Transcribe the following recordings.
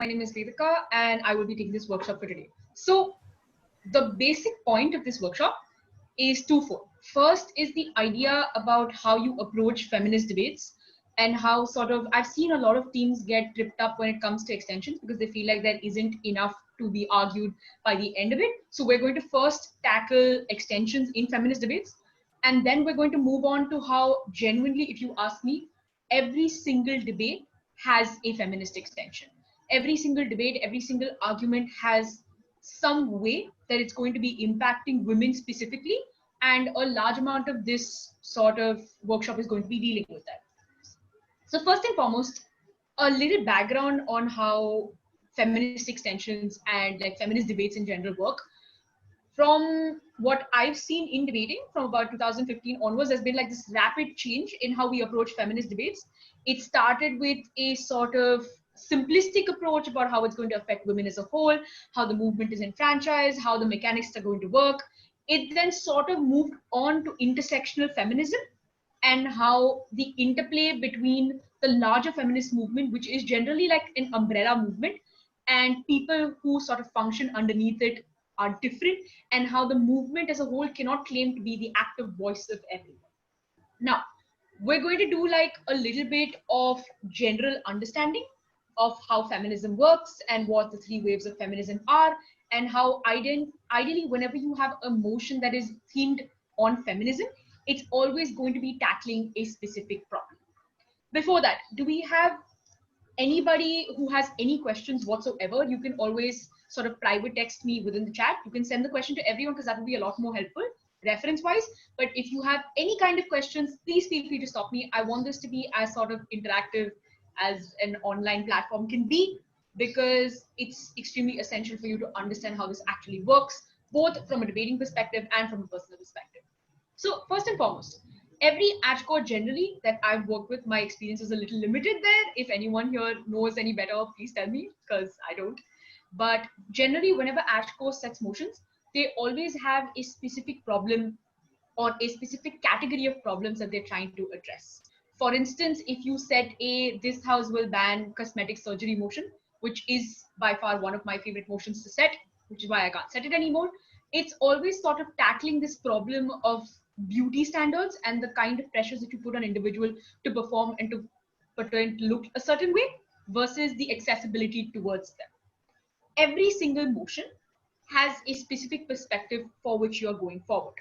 My name is Vedika and I will be taking this workshop for today. So the basic point of this workshop is twofold. First is the idea about how you approach feminist debates and how I've seen a lot of teams get tripped up when it comes to extensions because they feel like there isn't enough to be argued by the end of it. So we're going to first tackle extensions in feminist debates, and then we're going to move on to how genuinely, if you ask me, every single debate has a feminist extension. Every single debate, every single argument has some way that it's going to be impacting women specifically, and a large amount of this sort of workshop is going to be dealing with that. So first and foremost, a little background on how feminist extensions and like feminist debates in general work. From what I've seen in debating from about 2015 onwards, there's been like this rapid change in how we approach feminist debates. It started with a sort of simplistic approach about how it's going to affect women as a whole, how the movement is enfranchised, how the mechanics are going to work. It then sort of moved on to intersectional feminism and how the interplay between the larger feminist movement, which is generally like an umbrella movement, and people who sort of function underneath it are different, and how the movement as a whole cannot claim to be the active voice of everyone. Now, we're going to do like a little bit of general understanding of how feminism works and what the three waves of feminism are, and how ideally whenever you have a motion that is themed on feminism, it's always going to be tackling a specific problem. Before that, do we have anybody who has any questions whatsoever? You can always sort of private text me within the chat. You can send the question to everyone because that would be a lot more helpful reference wise. But if you have any kind of questions, please feel free to stop me. I want this to be as sort of interactive as an online platform can be, because it's extremely essential for you to understand how this actually works, both from a debating perspective and from a personal perspective. So first and foremost, every AdCore generally that I've worked with, my experience is a little limited there. If anyone here knows any better, please tell me, because I don't. But generally, whenever AdCore sets motions, they always have a specific problem or a specific category of problems that they're trying to address. For instance, if you set a "this house will ban cosmetic surgery" motion, which is by far one of my favorite motions to set, which is why I can't set it anymore, it's always sort of tackling this problem of beauty standards and the kind of pressures that you put on individual to perform and to look a certain way versus the accessibility towards them. Every single motion has a specific perspective for which you are going forward.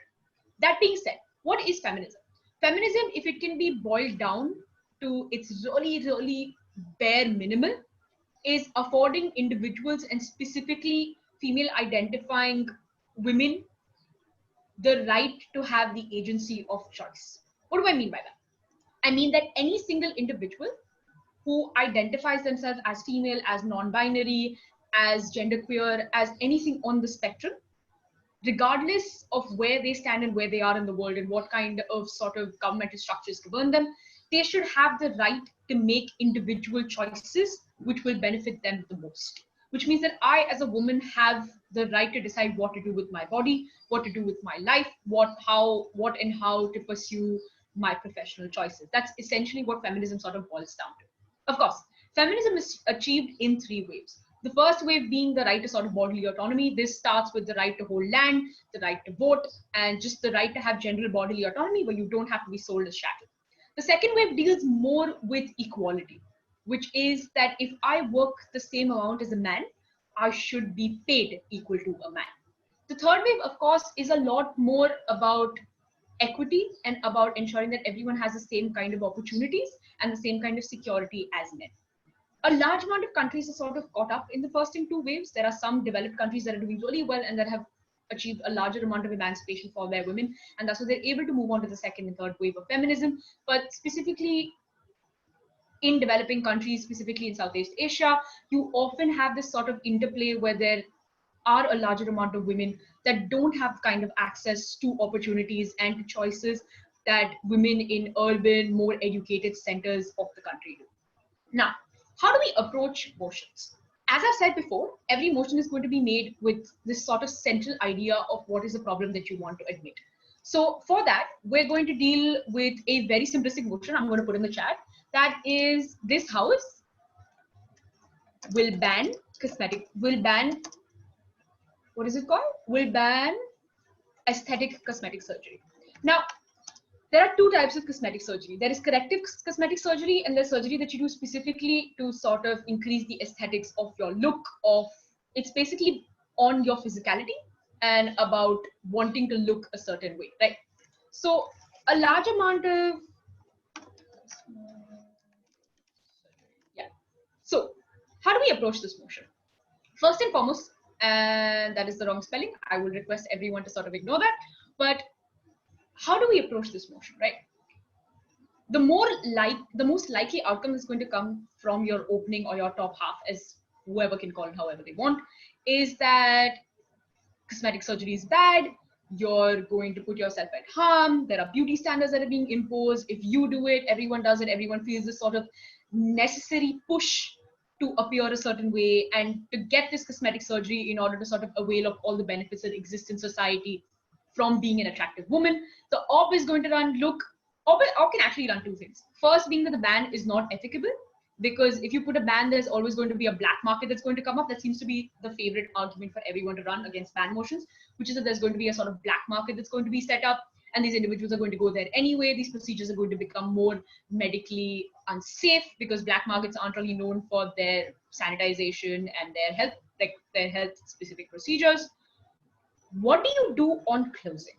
That being said, what is feminism? Feminism, if it can be boiled down to its really bare minimum, is affording individuals, and specifically female identifying women, the right to have the agency of choice. What do I mean by that? I mean that any single individual who identifies themselves as female, as non-binary, as genderqueer, as anything on the spectrum, regardless of where they stand and where they are in the world and what kind of sort of governmental structures govern them, they should have the right to make individual choices which will benefit them the most. Which means that I, as a woman, have the right to decide what to do with my body, what to do with my life, what and how to pursue my professional choices. That's essentially what feminism sort of boils down to. Of course, feminism is achieved in three waves. The first wave being the right to sort of bodily autonomy. This starts with the right to hold land, the right to vote, and just the right to have general bodily autonomy where you don't have to be sold as chattel. The second wave deals more with equality, which is that if I work the same amount as a man, I should be paid equal to a man. The third wave, of course, is a lot more about equity and about ensuring that everyone has the same kind of opportunities and the same kind of security as men. A large amount of countries are sort of caught up in the first and two waves. There are some developed countries that are doing really well and that have achieved a larger amount of emancipation for their women, and that's why they're able to move on to the second and third wave of feminism. But specifically in developing countries, specifically in Southeast Asia, you often have this sort of interplay where there are a larger amount of women that don't have kind of access to opportunities and to choices that women in urban, more educated centers of the country do. Now, how do we approach motions? As I've said before, every motion is going to be made with this sort of central idea of what is the problem that you want to admit. So for that, we're going to deal with a very simplistic motion I'm going to put in the chat. That is, this house will ban what is it called? Will ban aesthetic cosmetic surgery. Now, there are two types of cosmetic surgery. There is corrective cosmetic surgery, and there's surgery that you do specifically to sort of increase the aesthetics of your look. It's basically on your physicality and about wanting to look a certain way, right? So a large amount of yeah. So how do we approach this motion? First and foremost, and that is the wrong spelling. I will request everyone to sort of ignore that. But how do we approach this motion, right? The most likely outcome is going to come from your opening or your top half, as whoever can call it however they want, is that cosmetic surgery is bad. You're going to put yourself at harm. There are beauty standards that are being imposed. If you do it, everyone does it. Everyone feels this sort of necessary push to appear a certain way and to get this cosmetic surgery in order to sort of avail of all the benefits that exist in society from being an attractive woman. The op is going to run, op can actually run two things. First being that the ban is not ethical, because if you put a ban, there's always going to be a black market that's going to come up. That seems to be the favorite argument for everyone to run against ban motions, which is that there's going to be a sort of black market that's going to be set up, and these individuals are going to go there anyway. These procedures are going to become more medically unsafe because black markets aren't really known for their sanitization and their health specific procedures. What do you do on closing?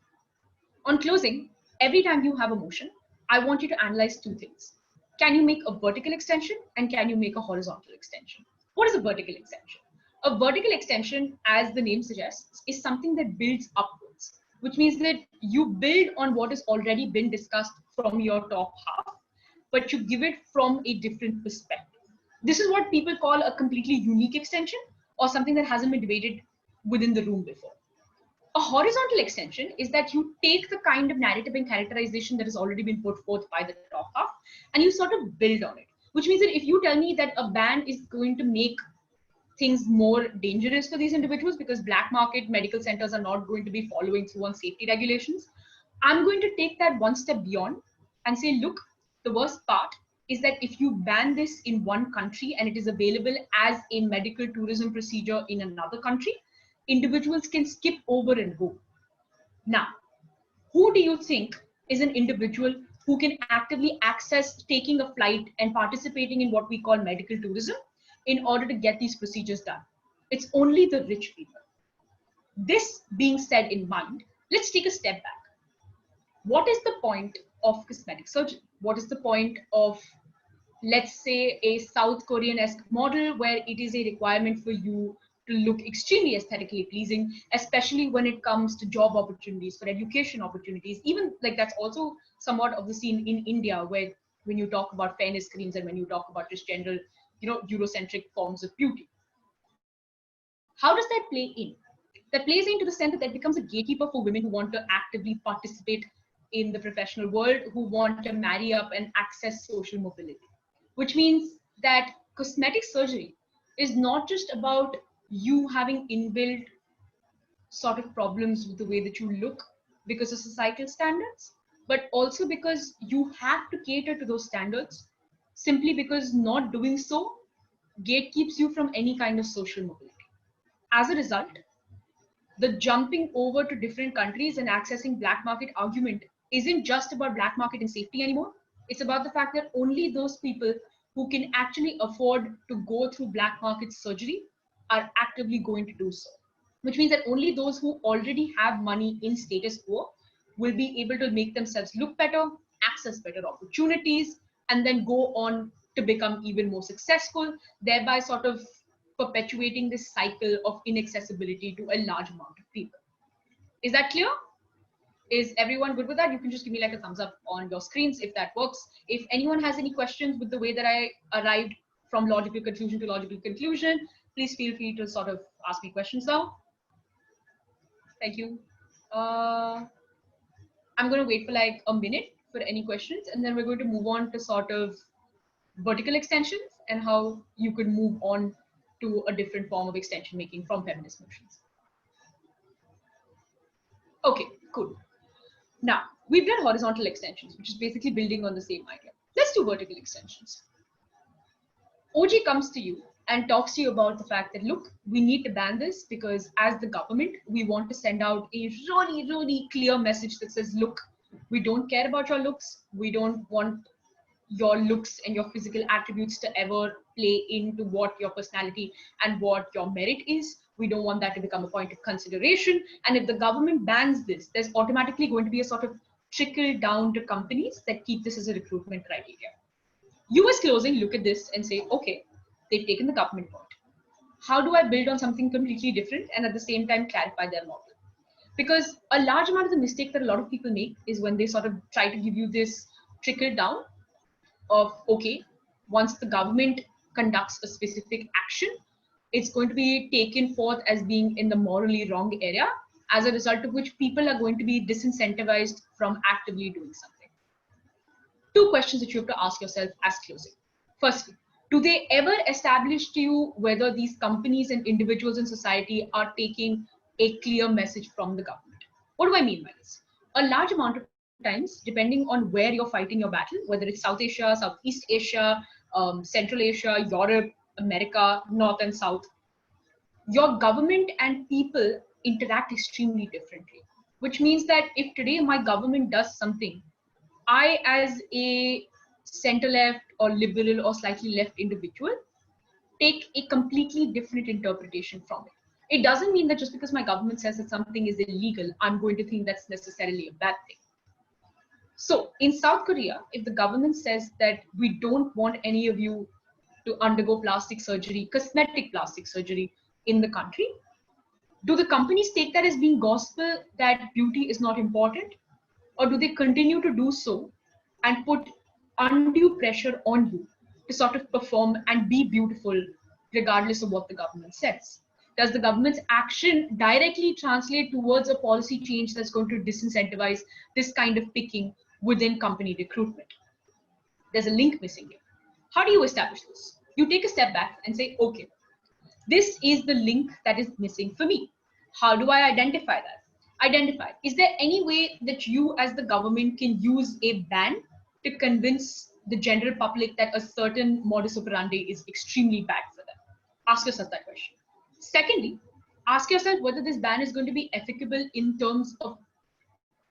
On closing, every time you have a motion, I want you to analyze two things. Can you make a vertical extension and can you make a horizontal extension? What is a vertical extension? A vertical extension, as the name suggests, is something that builds upwards, which means that you build on what has already been discussed from your top half, but you give it from a different perspective. This is what people call a completely unique extension, or something that hasn't been debated within the room before. A horizontal extension is that you take the kind of narrative and characterization that has already been put forth by the top half and you sort of build on it. Which means that if you tell me that a ban is going to make things more dangerous for these individuals because black market medical centers are not going to be following through on safety regulations, I'm going to take that one step beyond and say, look, the worst part is that if you ban this in one country and it is available as a medical tourism procedure in another country, individuals can skip over and go. Now, who do you think is an individual who can actively access taking a flight and participating in what we call medical tourism in order to get these procedures done? It's only the rich people. This being said in mind, let's take a step back. What is the point of cosmetic surgery? What is the point of, let's say, a South Korean-esque model where it is a requirement for you to look extremely aesthetically pleasing, especially when it comes to job opportunities, for education opportunities? Even like that's also somewhat of the scene in India, where when you talk about fairness creams and when you talk about just general, Eurocentric forms of beauty. How does that play in? That plays into the sense that that becomes a gatekeeper for women who want to actively participate in the professional world, who want to marry up and access social mobility. Which means that cosmetic surgery is not just about you having inbuilt sort of problems with the way that you look because of societal standards, but also because you have to cater to those standards simply because not doing so gatekeeps you from any kind of social mobility. As a result, the jumping over to different countries and accessing black market argument isn't just about black market and safety anymore. It's about the fact that only those people who can actually afford to go through black market surgery are actively going to do so. Which means that only those who already have money in status quo will be able to make themselves look better, access better opportunities, and then go on to become even more successful, thereby sort of perpetuating this cycle of inaccessibility to a large amount of people. Is that clear? Is everyone good with that? You can just give me like a thumbs up on your screens if that works. If anyone has any questions with the way that I arrived from logical conclusion to logical conclusion, please feel free to sort of ask me questions now. Thank you. I'm going to wait for like a minute for any questions, and then we're going to move on to sort of vertical extensions and how you could move on to a different form of extension making from feminist motions. Okay, cool. Now, we've done horizontal extensions, which is basically building on the same idea. Let's do vertical extensions. OG comes to you and talks to you about the fact that, look, we need to ban this because as the government, we want to send out a really, really clear message that says, look, we don't care about your looks. We don't want your looks and your physical attributes to ever play into what your personality and what your merit is. We don't want that to become a point of consideration. And if the government bans this, there's automatically going to be a sort of trickle down to companies that keep this as a recruitment criteria. You as closing look at this and say, okay, they've taken the government point. How do I build on something completely different and at the same time clarify their model? Because a large amount of the mistake that a lot of people make is when they sort of try to give you this trickle down of, okay, once the government conducts a specific action, it's going to be taken forth as being in the morally wrong area, as a result of which people are going to be disincentivized from actively doing something. Two questions that you have to ask yourself as closing. Firstly, do they ever establish to you whether these companies and individuals in society are taking a clear message from the government? What do I mean by this? A large amount of times, depending on where you're fighting your battle, whether it's South Asia, Southeast Asia, Central Asia, Europe, America, North and South, your government and people interact extremely differently. Which means that if today my government does something, I, as a center left or liberal or slightly left individual, take a completely different interpretation from it. It doesn't mean that just because my government says that something is illegal, I'm going to think that's necessarily a bad thing. So in South Korea, if the government says that we don't want any of you to undergo plastic surgery, cosmetic plastic surgery in the country, do the companies take that as being gospel that beauty is not important? Or do they continue to do so and put undue pressure on you to sort of perform and be beautiful regardless of what the government says? Does the government's action directly translate towards a policy change that's going to disincentivize this kind of picking within company recruitment? There's a link missing here. How do you establish this? You take a step back and say, okay, this is the link that is missing for me. How do I identify that? Identify, is there any way that you as the government can use a ban to convince the general public that a certain modus operandi is extremely bad for them? Ask yourself that question. Secondly, ask yourself whether this ban is going to be applicable in terms of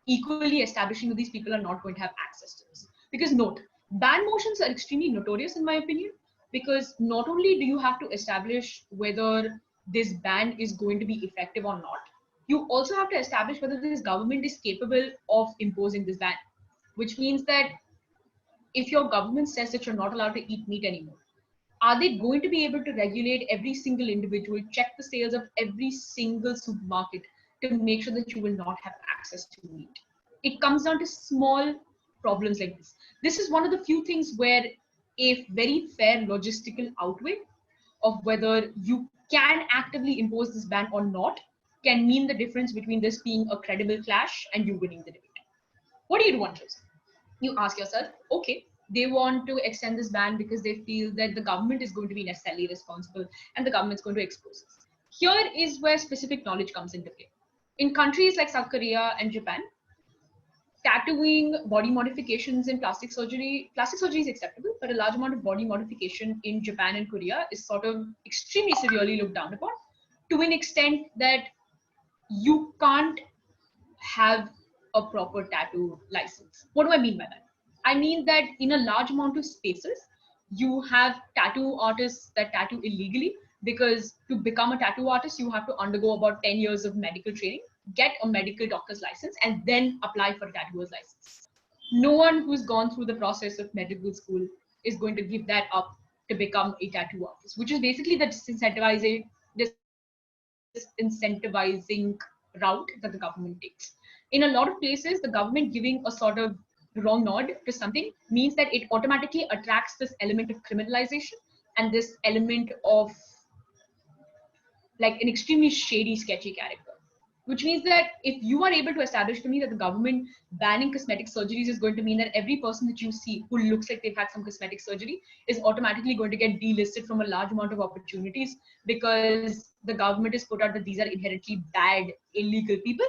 equally establishing that these people are not going to have access to this. Because note, ban motions are extremely notorious in my opinion, because not only do you have to establish whether this ban is going to be effective or not, you also have to establish whether this government is capable of imposing this ban, which means that if your government says that you're not allowed to eat meat anymore, are they going to be able to regulate every single individual, check the sales of every single supermarket to make sure that you will not have access to meat? It comes down to small problems like this. This is one of the few things where a very fair logistical outweigh of whether you can actively impose this ban or not can mean the difference between this being a credible clash and you winning the debate. What do you do on Tuesday? You ask yourself, okay, they want to extend this ban because they feel that the government is going to be necessarily responsible and the government's going to expose this. Here is where specific knowledge comes into play. In countries like South Korea and Japan, tattooing, body modifications, and plastic surgery is acceptable, but a large amount of body modification in Japan and Korea is sort of extremely severely looked down upon, to an extent that you can't have a proper tattoo license. What do I mean by that? I mean that in a large amount of spaces, you have tattoo artists that tattoo illegally, because to become a tattoo artist, you have to undergo about 10 years of medical training, get a medical doctor's license, and then apply for a tattooer's license. No one who's gone through the process of medical school is going to give that up to become a tattoo artist, which is basically the disincentivizing route that the government takes. In a lot of places, the government giving a sort of wrong nod to something means that it automatically attracts this element of criminalization and this element of like an extremely shady, sketchy character. Which means that if you are able to establish to me that the government banning cosmetic surgeries is going to mean that every person that you see who looks like they've had some cosmetic surgery is automatically going to get delisted from a large amount of opportunities because the government has put out that these are inherently bad, illegal people,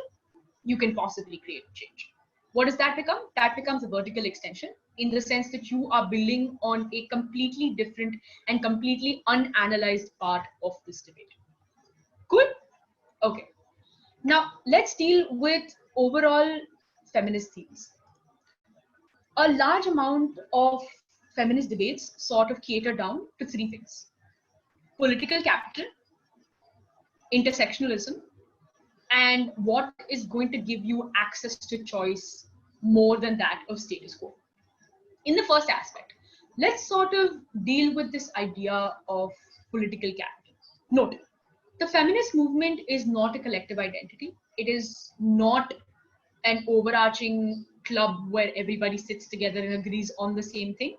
you can possibly create change. What does that become? That becomes a vertical extension in the sense that you are building on a completely different and completely unanalyzed part of this debate. Cool? Okay. Now let's deal with overall feminist themes. A large amount of feminist debates sort of cater down to three things: political capital, intersectionalism, and what is going to give you access to choice more than that of status quo. In the first aspect, let's sort of deal with this idea of political capital. Note, the feminist movement is not a collective identity. It is not an overarching club where everybody sits together and agrees on the same thing.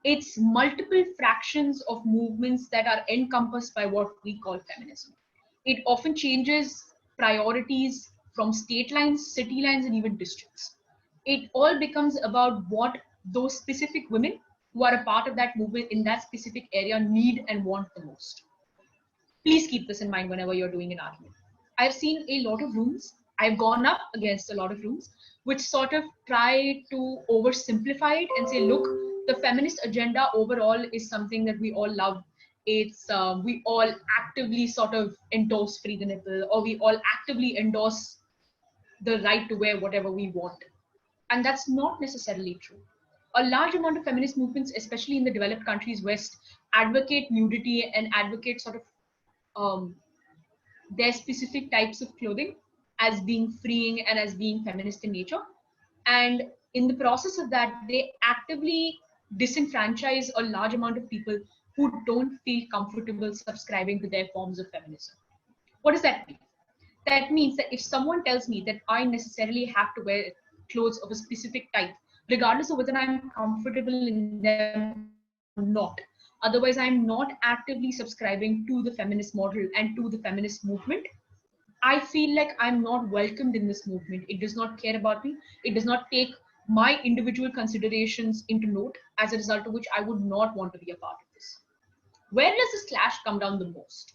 It's multiple fractions of movements that are encompassed by what we call feminism. It often changes priorities from state lines, city lines, and even districts. It all becomes about what those specific women who are a part of that movement in that specific area need and want the most. Please keep this in mind whenever you're doing an argument. I've seen a lot of rooms, I've gone up against a lot of rooms, which sort of try to oversimplify it and say, look, the feminist agenda overall is something that we all love. It's we all actively sort of endorse free the nipple, or we all actively endorse the right to wear whatever we want. And that's not necessarily true. A large amount of feminist movements, especially in the developed countries West, advocate nudity and advocate sort of their specific types of clothing as being freeing and as being feminist in nature. And in the process of that, they actively disenfranchise a large amount of people who don't feel comfortable subscribing to their forms of feminism. What does that mean? That means that if someone tells me that I necessarily have to wear clothes of a specific type, regardless of whether I'm comfortable in them or not, otherwise I'm not actively subscribing to the feminist model and to the feminist movement, I feel like I'm not welcomed in this movement. It does not care about me. It does not take my individual considerations into note, as a result of which I would not want to be a part of this. Where does this clash come down the most?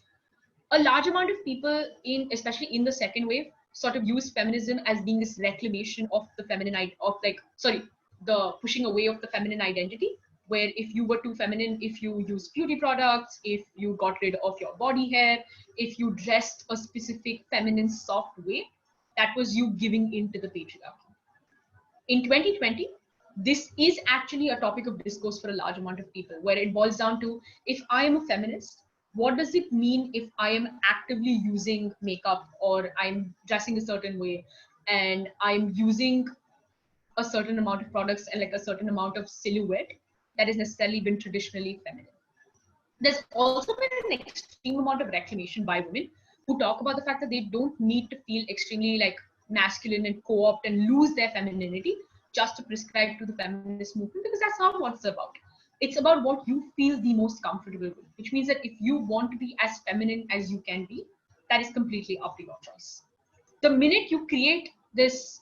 A large amount of people in, especially in the second wave, sort of use feminism as being this reclamation of the feminine, the pushing away of the feminine identity, where if you were too feminine, if you use beauty products, if you got rid of your body hair, if you dressed a specific feminine soft way, that was you giving in to the patriarchy. In 2020, this is actually a topic of discourse for a large amount of people, where it boils down to, if I am a feminist, what does it mean if I am actively using makeup, or I'm dressing a certain way and I'm using a certain amount of products and like a certain amount of silhouette that has necessarily been traditionally feminine. There's also been an extreme amount of reclamation by women who talk about the fact that they don't need to feel extremely like masculine and co-opt and lose their femininity just to prescribe to the feminist movement, because that's not what it's about. It's about what you feel the most comfortable with, which means that if you want to be as feminine as you can be, that is completely up to your choice. The minute you create this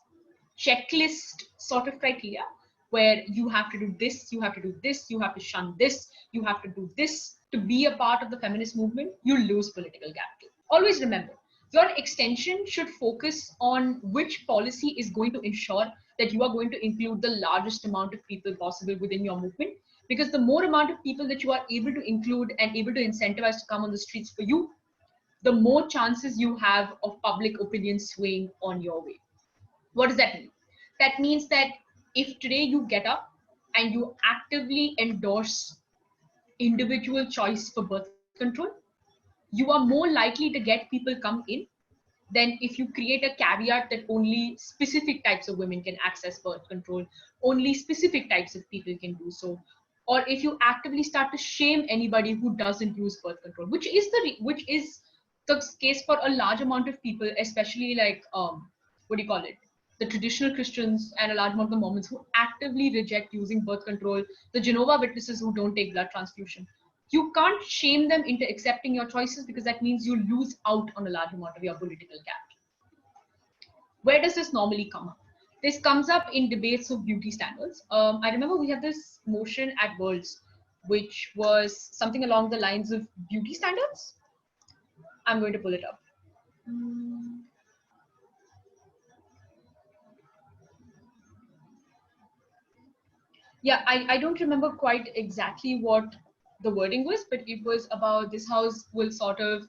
checklist sort of criteria where you have to do this, you have to do this, you have to shun this, you have to do this to be a part of the feminist movement, you lose political capital. Always remember, your extension should focus on which policy is going to ensure that you are going to include the largest amount of people possible within your movement. Because the more amount of people that you are able to include and able to incentivize to come on the streets for you, the more chances you have of public opinion swaying on your way. What does that mean? That means that if today you get up and you actively endorse individual choice for birth control, you are more likely to get people come in than if you create a caveat that only specific types of women can access birth control, only specific types of people can do so, or if you actively start to shame anybody who doesn't use birth control, which is the case for a large amount of people, especially like what do you call it? The traditional Christians and a large amount of the Mormons who actively reject using birth control, the Jehovah's Witnesses who don't take blood transfusion. You can't shame them into accepting your choices, because that means you lose out on a large amount of your political capital. Where does this normally come up? This comes up in debates of beauty standards. I remember we had this motion at Worlds, which was something along the lines of beauty standards. I'm going to pull it up. Yeah, I don't remember quite exactly what the wording was, but it was about this house will sort of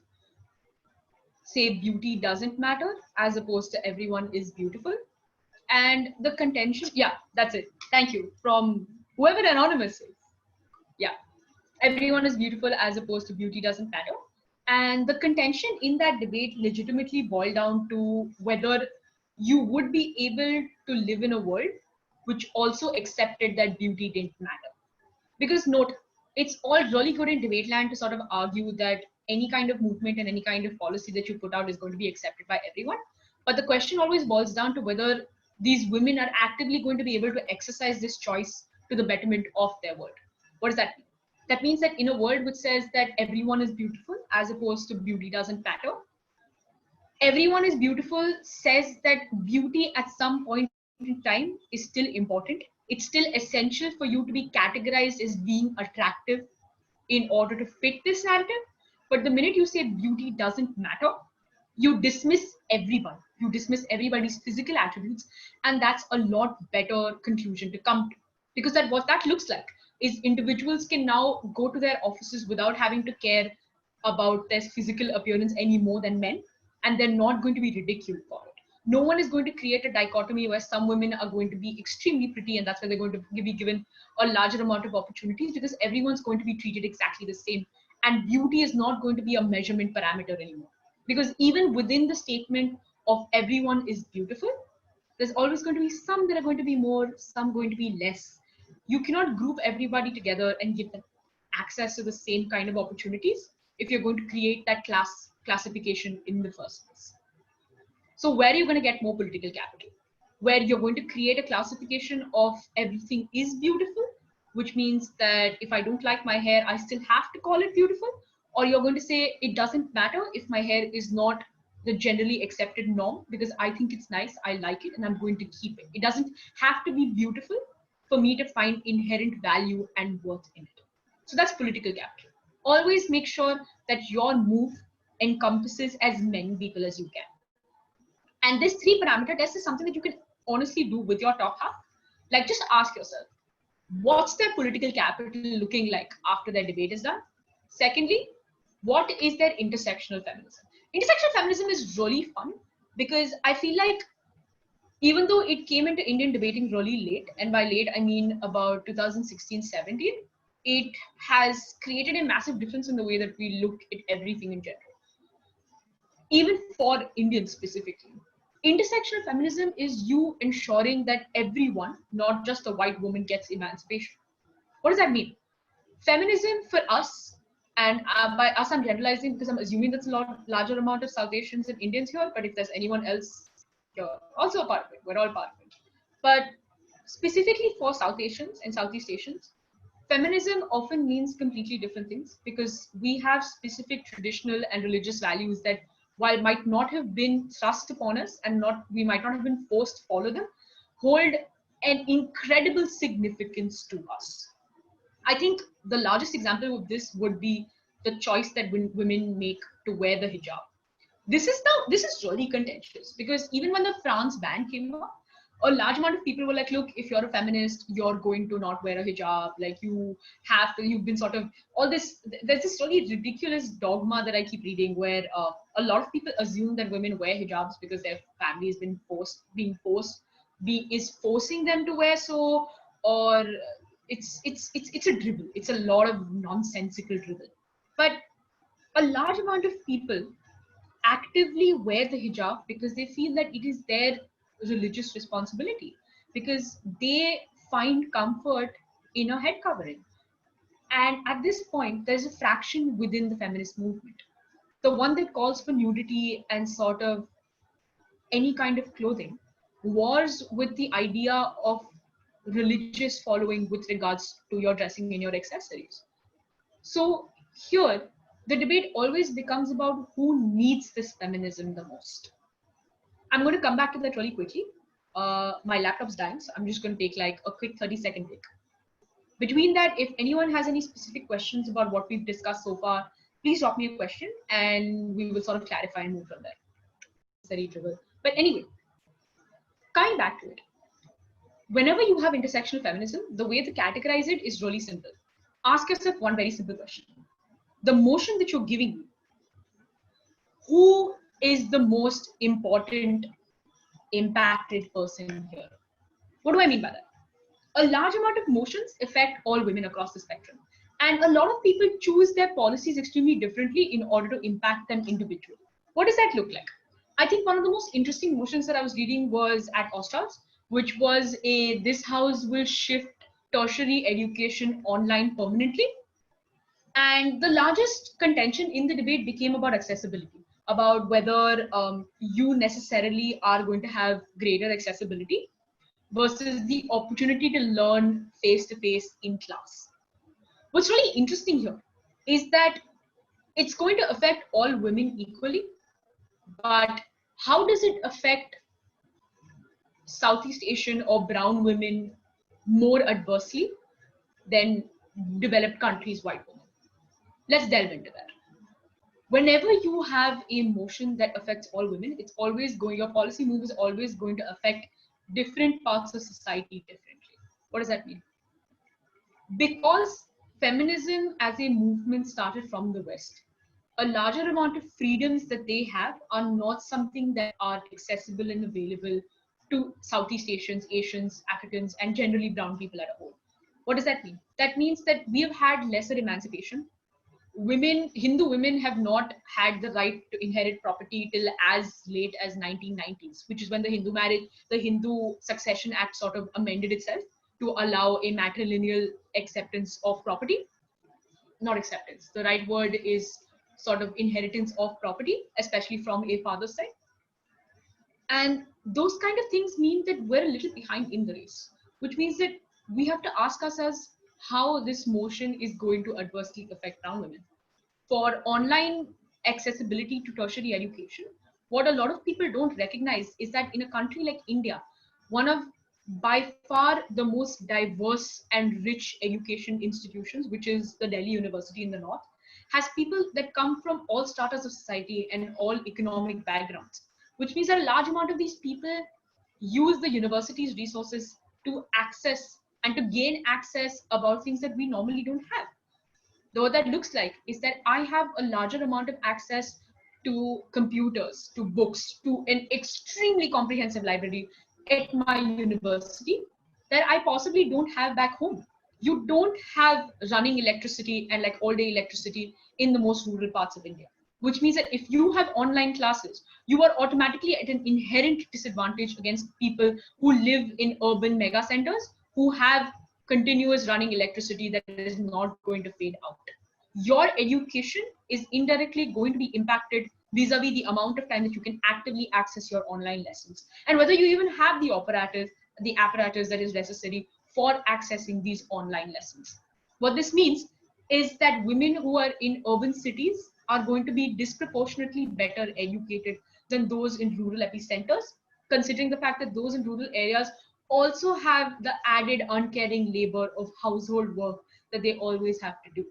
say beauty doesn't matter as opposed to everyone is beautiful. And the contention, yeah, that's it. Thank you. From whoever anonymous is. Yeah, everyone is beautiful as opposed to beauty doesn't matter. And the contention in that debate legitimately boiled down to whether you would be able to live in a world which also accepted that beauty didn't matter. Because note, it's all really good in debate land to sort of argue that any kind of movement and any kind of policy that you put out is going to be accepted by everyone. But the question always boils down to whether these women are actively going to be able to exercise this choice to the betterment of their world. What does that mean? That means that in a world which says that everyone is beautiful as opposed to beauty doesn't matter, everyone is beautiful says that beauty at some point in time is still important. It's still essential for you to be categorized as being attractive in order to fit this narrative. But the minute you say beauty doesn't matter, you dismiss everyone. You dismiss everybody's physical attributes, and that's a lot better conclusion to come to. Because that what that looks like is individuals can now go to their offices without having to care about their physical appearance any more than men, and they're not going to be ridiculed for it. No one is going to create a dichotomy where some women are going to be extremely pretty and that's why they're going to be given a larger amount of opportunities, because everyone's going to be treated exactly the same. And beauty is not going to be a measurement parameter anymore. Because even within the statement of everyone is beautiful, there's always going to be some that are going to be more, some going to be less. You cannot group everybody together and give them access to the same kind of opportunities if you're going to create that classification in the first place. So where are you going to get more political capital? Where you're going to create a classification of everything is beautiful, which means that if I don't like my hair, I still have to call it beautiful. Or you're going to say it doesn't matter if my hair is not the generally accepted norm because I think it's nice, I like it, and I'm going to keep it. It doesn't have to be beautiful for me to find inherent value and worth in it. So that's political capital. Always make sure that your move encompasses as many people as you can. And this three parameter test is something that you can honestly do with your top half. Like just ask yourself, what's their political capital looking like after their debate is done? Secondly, what is their intersectional feminism? Intersectional feminism is really fun because I feel like even though it came into Indian debating really late, and by late I mean about 2016-17, it has created a massive difference in the way that we look at everything in general, even for Indians specifically. Intersectional feminism is you ensuring that everyone, not just a white woman, gets emancipation. What does that mean? Feminism for us, and by us I'm generalizing because I'm assuming that's a lot larger amount of South Asians and Indians here, but if there's anyone else here, also a part of it, we're all part of it. But specifically for South Asians and Southeast Asians, feminism often means completely different things because we have specific traditional and religious values that, while might not have been thrust upon us and not we might not have been forced to follow them, hold an incredible significance to us. I think the largest example of this would be the choice that women make to wear the hijab. This is really contentious because even when the France ban came up, a large amount of people were like, look, if you're a feminist, you're going to not wear a hijab. Like you have to, you've been sort of all this. There's this really ridiculous dogma that I keep reading where a lot of people assume that women wear hijabs because their family has been is forcing them to wear so, or it's a dribble. It's a lot of nonsensical dribble. But a large amount of people actively wear the hijab because they feel that it is their religious responsibility, because they find comfort in a head covering. And at this point, there's a fraction within the feminist movement, the one that calls for nudity and sort of any kind of clothing, wars with the idea of religious following with regards to your dressing and your accessories. So here, the debate always becomes about who needs this feminism the most. I'm going to come back to that really quickly. My laptop's dying, so I'm just going to take like a quick 30-second break. Between that, if anyone has any specific questions about what we've discussed so far, please drop me a question and we will sort of clarify and move from there. Very trivial. But anyway, coming back to it. whenever you have intersectional feminism, the way to categorize it is really simple. Ask yourself one very simple question. The motion that you're giving, who is the most important impacted person here? What do I mean by that? A large amount of motions affect all women across the spectrum. And a lot of people choose their policies extremely differently in order to impact them individually. What does that look like? I think one of the most interesting motions that I was reading was at Ostars, which was this house will shift tertiary education online permanently. And the largest contention in the debate became about accessibility, about whether you necessarily are going to have greater accessibility versus the opportunity to learn face to face in class. What's really interesting here is that it's going to affect all women equally, but how does it affect Southeast Asian or brown women more adversely than developed countries' white women? Let's delve into that. Whenever you have a motion that affects all women, it's always going, your policy move is always going to affect different parts of society differently. What does that mean? Because feminism as a movement started from the West, a larger amount of freedoms that they have are not something that are accessible and available to Southeast Asians, Asians, Africans, and generally brown people as a whole. What does that mean? That means that we have had lesser emancipation. Women, Hindu women have not had the right to inherit property till as late as 1990s, which is when the Hindu Succession Act sort of amended itself to allow a matrilineal acceptance of property. Not acceptance, the right word is sort of inheritance of property, especially from a father's side. And those kind of things mean that we're a little behind in the race, which means that we have to ask ourselves how this motion is going to adversely affect brown women. For online accessibility to tertiary education, what a lot of people don't recognize is that in a country like India, one of by far the most diverse and rich education institutions, which is the Delhi University in the north, has people that come from all stratas of society and all economic backgrounds, which means that a large amount of these people use the university's resources to access and to gain access about things that we normally don't have. Though what that looks like is that I have a larger amount of access to computers, to books, to an extremely comprehensive library at my university that I possibly don't have back home. You don't have running electricity and like all day electricity in the most rural parts of India, which means that if you have online classes, you are automatically at an inherent disadvantage against people who live in urban mega centers who have continuous running electricity that is not going to fade out. Your education is indirectly going to be impacted vis-a-vis the amount of time that you can actively access your online lessons and whether you even have the apparatus that is necessary for accessing these online lessons. What this means is that women who are in urban cities are going to be disproportionately better educated than those in rural epicenters, considering the fact that those in rural areas also have the added uncaring labor of household work that they always have to do.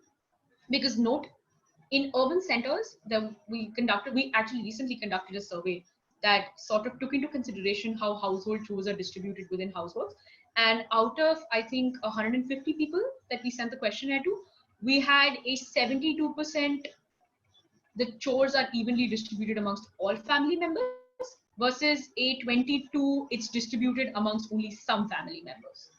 Because note, in urban centers that we actually recently conducted a survey that sort of took into consideration how household chores are distributed within households. And out of, I think, 150 people that we sent the questionnaire to, we had a 72% the chores are evenly distributed amongst all family members versus a 22 it's distributed amongst only some family members.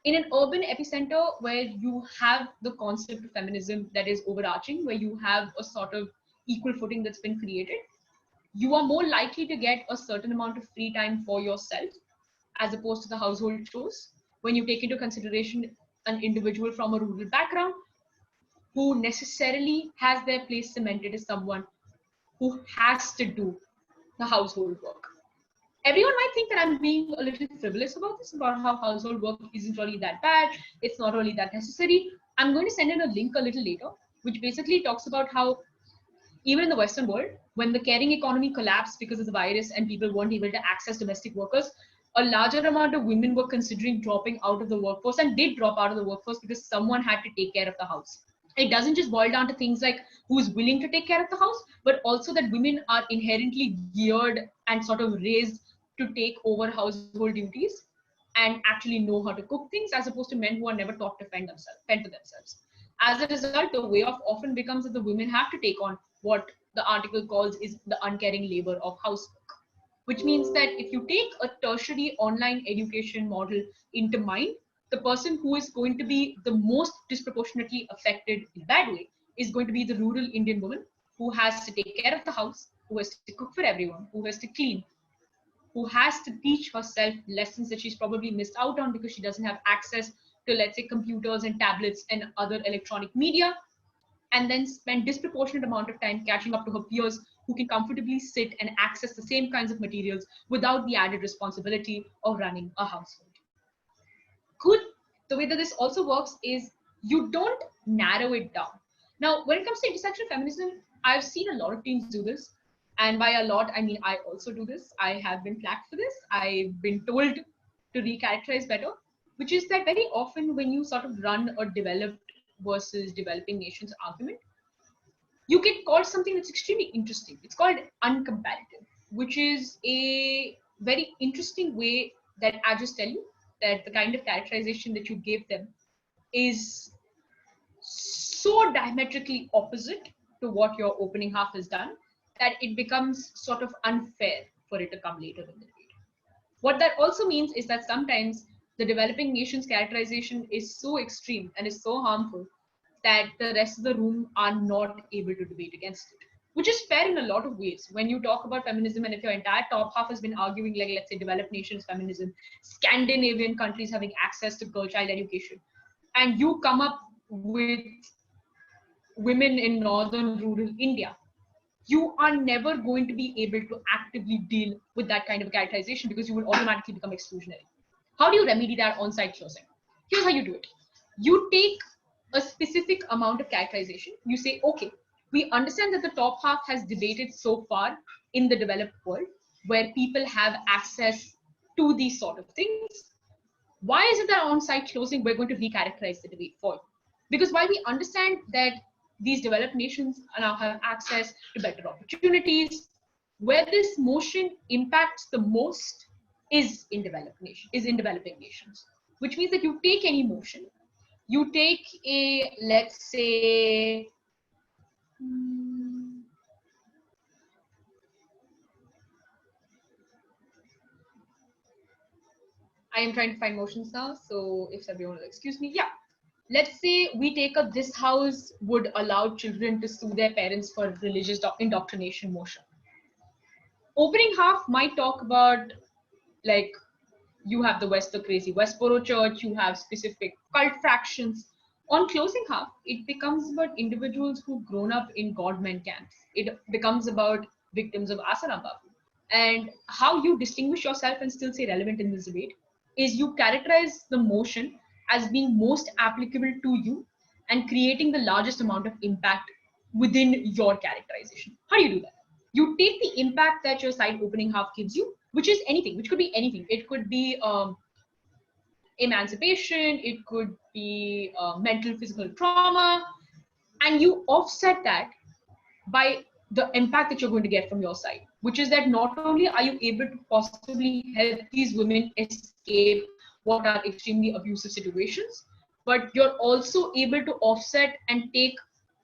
In an urban epicenter where you have the concept of feminism that is overarching, where you have a sort of equal footing that's been created, you are more likely to get a certain amount of free time for yourself as opposed to the household chores when you take into consideration an individual from a rural background who necessarily has their place cemented as someone who has to do the household work. Everyone might think that I'm being a little frivolous about this, about how household work isn't really that bad, it's not really that necessary. I'm going to send in a link a little later, which basically talks about how even in the Western world, when the caring economy collapsed because of the virus and people weren't able to access domestic workers, a larger amount of women were considering dropping out of the workforce and did drop out of the workforce because someone had to take care of the house. It doesn't just boil down to things like who's willing to take care of the house, but also that women are inherently geared and sort of raised to take over household duties and actually know how to cook things, as opposed to men who are never taught to fend for themselves. As a result, the way off often becomes that the women have to take on what the article calls is the uncaring labor of housework, which means that if you take a tertiary online education model into mind, the person who is going to be the most disproportionately affected in a bad way is going to be the rural Indian woman who has to take care of the house, who has to cook for everyone, who has to clean, who has to teach herself lessons that she's probably missed out on because she doesn't have access to, let's say, computers and tablets and other electronic media, and then spend disproportionate amount of time catching up to her peers who can comfortably sit and access the same kinds of materials without the added responsibility of running a household. Cool. The way that this also works is you don't narrow it down. Now, when it comes to intersectional feminism, I've seen a lot of teams do this. And by a lot, I mean I also do this. I have been flagged for this. I've been told to recharacterize better, which is that very often when you sort of run a developed versus developing nations argument, you get called something that's extremely interesting. It's called uncomparative, which is a very interesting way that I just tell you that the kind of characterization that you gave them is so diametrically opposite to what your opening half has done that it becomes sort of unfair for it to come later in the debate. What that also means is that sometimes the developing nations characterization is so extreme and is so harmful that the rest of the room are not able to debate against it, which is fair in a lot of ways. When you talk about feminism, and if your entire top half has been arguing, like, let's say, developed nations feminism, Scandinavian countries having access to girl child education, and you come up with women in northern rural India, you are never going to be able to actively deal with that kind of characterization because you will automatically become exclusionary. How do you remedy that on-site closing? Here's how you do it. You take a specific amount of characterization. You say, okay, we understand that the top half has debated so far in the developed world where people have access to these sort of things. Why is it that on-site closing, we're going to recharacterize the debate for you? Because while we understand that these developed nations now have access to better opportunities, where this motion impacts the most is in developing nations, which means that you take any motion, you take a, let's say, I am trying to find motions now, so if everyone will excuse me. Yeah. Let's say we take up this house would allow children to sue their parents for religious indoctrination motion. Opening half might talk about, like, you have the crazy Westboro church, you have specific cult fractions. On closing half, it becomes about individuals who've grown up in godmen camps. It becomes about victims of Asana Babu. And how you distinguish yourself and still stay relevant in this debate is you characterize the motion as being most applicable to you and creating the largest amount of impact within your characterization. How do you do that? You take the impact that your side opening half gives you, which is anything, which could be anything. It could be emancipation, it could be mental, physical trauma, and you offset that by the impact that you're going to get from your side, which is that not only are you able to possibly help these women escape what are extremely abusive situations, but you're also able to offset and take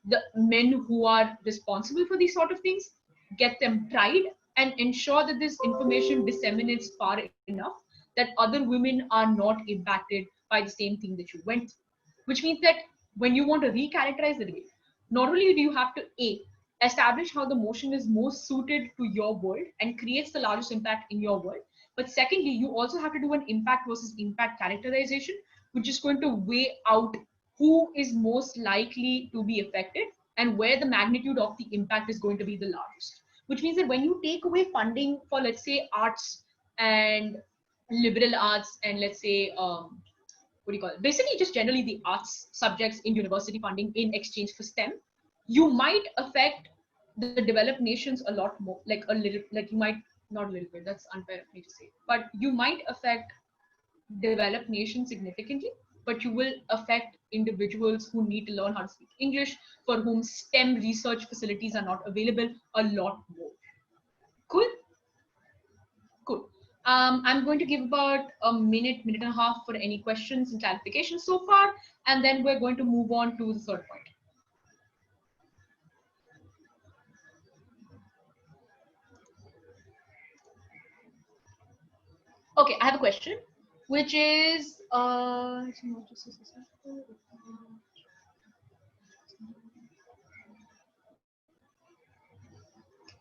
the men who are responsible for these sort of things, get them tried, and ensure that this information disseminates far enough that other women are not impacted by the same thing that you went through. Which means that when you want to recharacterize the debate, not only do you have to establish how the motion is most suited to your world and creates the largest impact in your world, but secondly, you also have to do an impact versus impact characterization, which is going to weigh out who is most likely to be affected and where the magnitude of the impact is going to be the largest. Which means that when you take away funding for, let's say, arts and liberal arts and, let's say, what do you call it? Basically, just generally the arts subjects in university funding in exchange for STEM, you might affect the developed nations a lot more, like a little, like you might, not a little bit, that's unfair of me to say, but you might affect developed nations significantly, but you will affect individuals who need to learn how to speak English, for whom STEM research facilities are not available, a lot more. Cool? Cool. I'm going to give about a minute, minute and a half for any questions and clarifications so far, and then we're going to move on to the third point. Okay, I have a question, which is,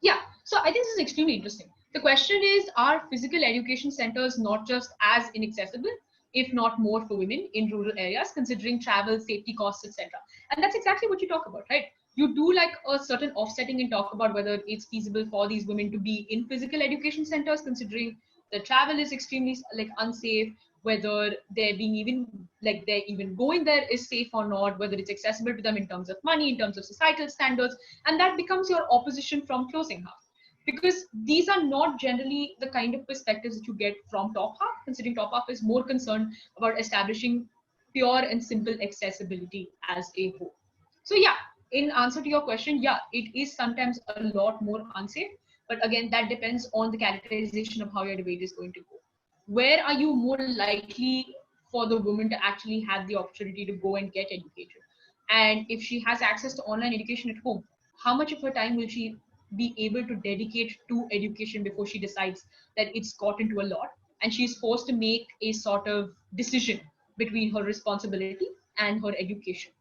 yeah, so I think this is extremely interesting. The question is, are physical education centers not just as inaccessible, if not more for women in rural areas, considering travel, safety costs, etc.? And that's exactly what you talk about, right? You do like a certain offsetting and talk about whether it's feasible for these women to be in physical education centers, considering the travel is extremely like unsafe, whether they're being even like they're even going there is safe or not, whether it's accessible to them in terms of money, in terms of societal standards, and that becomes your opposition from closing half, because these are not generally the kind of perspectives that you get from top half, considering top half is more concerned about establishing pure and simple accessibility as a whole. So yeah, in answer to your question, yeah, it is sometimes a lot more unsafe, but again, that depends on the characterization of how your debate is going to go. Where are you more likely for the woman to actually have the opportunity to go and get educated? And if she has access to online education at home, how much of her time will she be able to dedicate to education before she decides that it's gotten to a lot and she's forced to make a sort of decision between her responsibility and her education?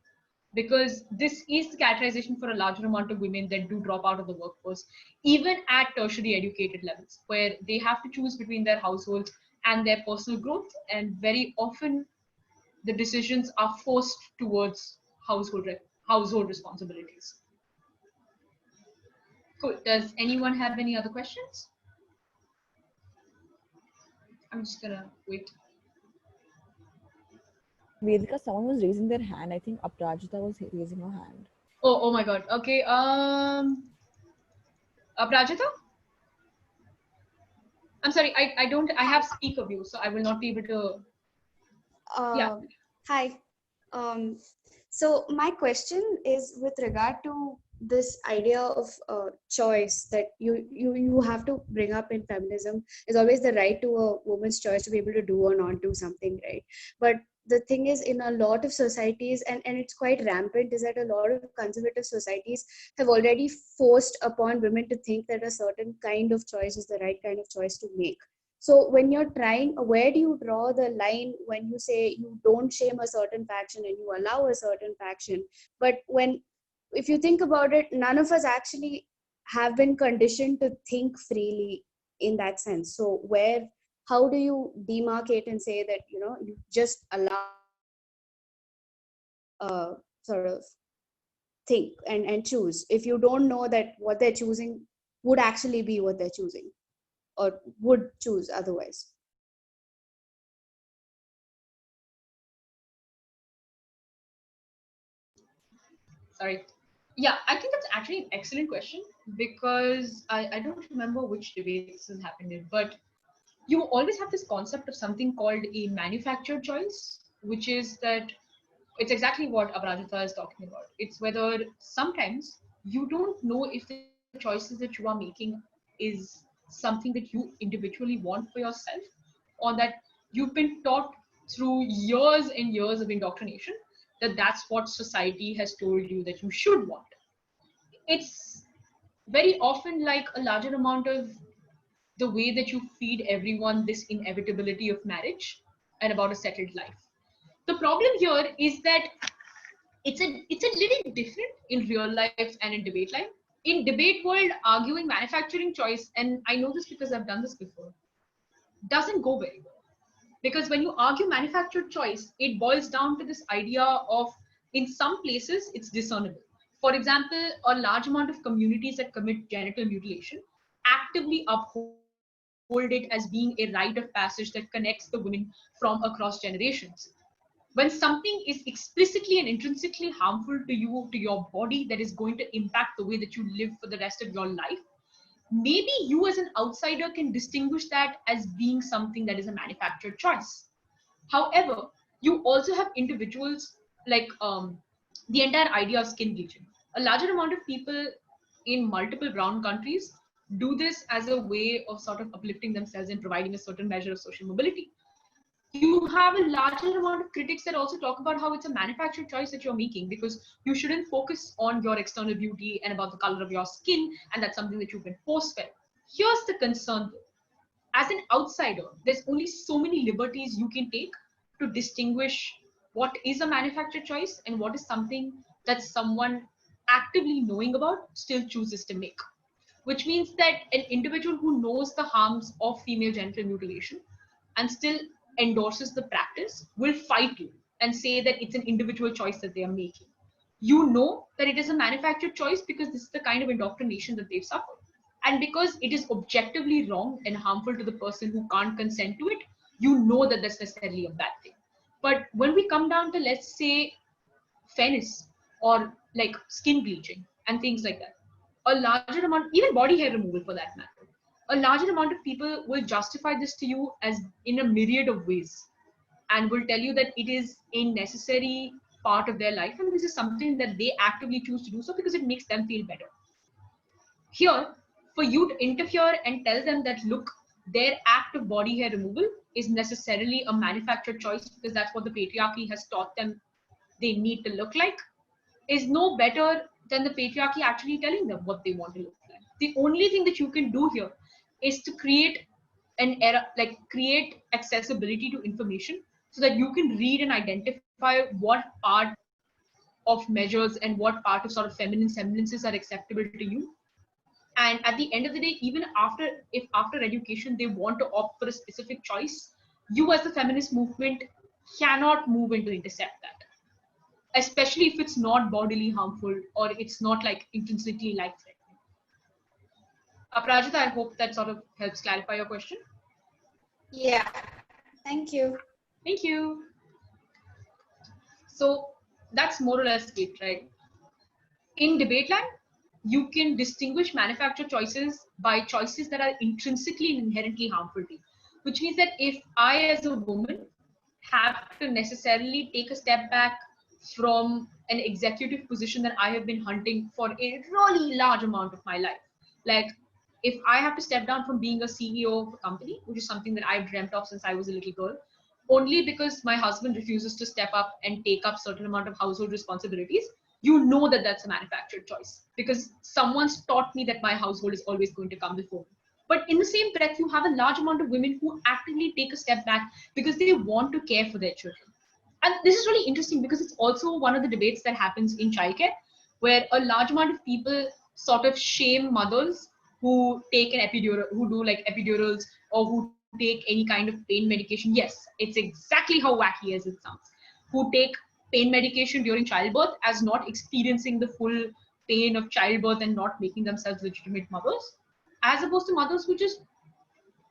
Because this is the characterization for a larger amount of women that do drop out of the workforce, even at tertiary educated levels, where they have to choose between their households and their personal growth. And very often the decisions are forced towards household responsibilities. Cool. Does anyone have any other questions? I'm just gonna wait. Vedika, someone was raising their hand. I think Aprajita was raising her hand. Oh my God. Okay. Prajita? I'm sorry. I don't. I have speaker view, so I will not be able to. Yeah. Uh, Hi. Um, so my question is with regard to this idea of choice that you have to bring up in feminism is always the right to a woman's choice to be able to do or not do something, right? But the thing is, in a lot of societies, and it's quite rampant, is that a lot of conservative societies have already forced upon women to think that a certain kind of choice is the right kind of choice to make. So when you're trying, where do you draw the line when you say you don't shame a certain faction and you allow a certain faction? But when, if you think about it, none of us actually have been conditioned to think freely in that sense. So where, how do you demarcate and say that, you know, you just allow sort of think and choose if you don't know that what they're choosing would actually be what they're choosing or would choose otherwise? Sorry. Yeah, I think that's actually an excellent question, because I don't remember which debate this has happened in, but you always have this concept of something called a manufactured choice, which is that it's exactly what Abrajita is talking about. It's whether sometimes you don't know if the choices that you are making is something that you individually want for yourself, or that you've been taught through years and years of indoctrination that that's what society has told you that you should want. It's very often like a larger amount of the way that you feed everyone this inevitability of marriage and about a settled life. The problem here is that it's a little different in real life and in debate life. In debate world, arguing manufacturing choice, and I know this because I've done this before, doesn't go very well. Because when you argue manufactured choice, it boils down to this idea of, in some places, it's discernible. For example, a large amount of communities that commit genital mutilation actively uphold it as being a rite of passage that connects the women from across generations. When something is explicitly and intrinsically harmful to you, to your body, that is going to impact the way that you live for the rest of your life, maybe you as an outsider can distinguish that as being something that is a manufactured choice. However, you also have individuals like the entire idea of skin bleaching. A larger amount of people in multiple brown countries do this as a way of sort of uplifting themselves and providing a certain measure of social mobility. You have a larger amount of critics that also talk about how it's a manufactured choice that you're making, because you shouldn't focus on your external beauty and about the color of your skin, and that's something that you've been force-fed. Here's the concern though. As an outsider, there's only so many liberties you can take to distinguish what is a manufactured choice and what is something that someone actively knowing about still chooses to make. Which means that an individual who knows the harms of female genital mutilation and still endorses the practice will fight you and say that it's an individual choice that they are making. You know that it is a manufactured choice because this is the kind of indoctrination that they've suffered. And because it is objectively wrong and harmful to the person who can't consent to it, you know that that's necessarily a bad thing. But when we come down to, let's say, fairness or like skin bleaching and things like that, a larger amount, even body hair removal for that matter, a larger amount of people will justify this to you as in a myriad of ways and will tell you that it is a necessary part of their life and this is something that they actively choose to do so because it makes them feel better. Here, for you to interfere and tell them that, look, their act of body hair removal is necessarily a manufactured choice because that's what the patriarchy has taught them they need to look like, is no better than the patriarchy actually telling them what they want to look like. The only thing that you can do here is to create an era, like create accessibility to information so that you can read and identify what part of measures and what part of sort of feminine semblances are acceptable to you. And at the end of the day, even after, if after education they want to opt for a specific choice, you as the feminist movement cannot move in to intercept that, especially if it's not bodily harmful or it's not like intrinsically life threatening. Aprajita, I hope that sort of helps clarify your question. Yeah, thank you. Thank you. So that's more or less it, right? In debate land, you can distinguish manufactured choices by choices that are intrinsically and inherently harmful to you, which means that if I as a woman have to necessarily take a step back from an executive position that I have been hunting for a really large amount of my life, like if I have to step down from being a CEO of a company, which is something that I've dreamt of since I was a little girl, only because my husband refuses to step up and take up certain amount of household responsibilities, you know that that's a manufactured choice because someone's taught me that my household is always going to come before me. But in the same breath, you have a large amount of women who actively take a step back because they want to care for their children. And this is really interesting because it's also one of the debates that happens in childcare, where a large amount of people sort of shame mothers who take an epidural, who do like epidurals or who take any kind of pain medication. Yes, it's exactly how wacky as it sounds. Who take pain medication during childbirth as not experiencing the full pain of childbirth and not making themselves legitimate mothers, as opposed to mothers who just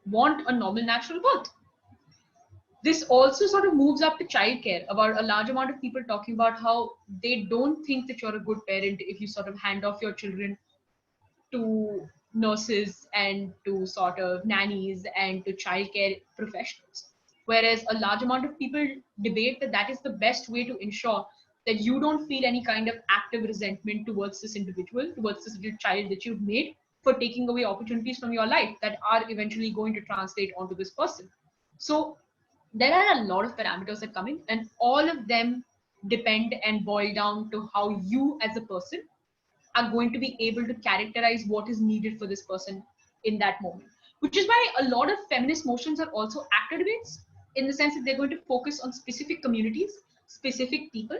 want a normal natural birth. This also sort of moves up to childcare, about a large amount of people talking about how they don't think that you're a good parent if you sort of hand off your children to nurses and to sort of nannies and to childcare professionals. Whereas a large amount of people debate that that is the best way to ensure that you don't feel any kind of active resentment towards this individual, towards this little child that you've made for taking away opportunities from your life that are eventually going to translate onto this person. So there are a lot of parameters that come in, and all of them depend and boil down to how you as a person are going to be able to characterize what is needed for this person in that moment. Which is why a lot of feminist motions are also actor debates, in the sense that they're going to focus on specific communities, specific people,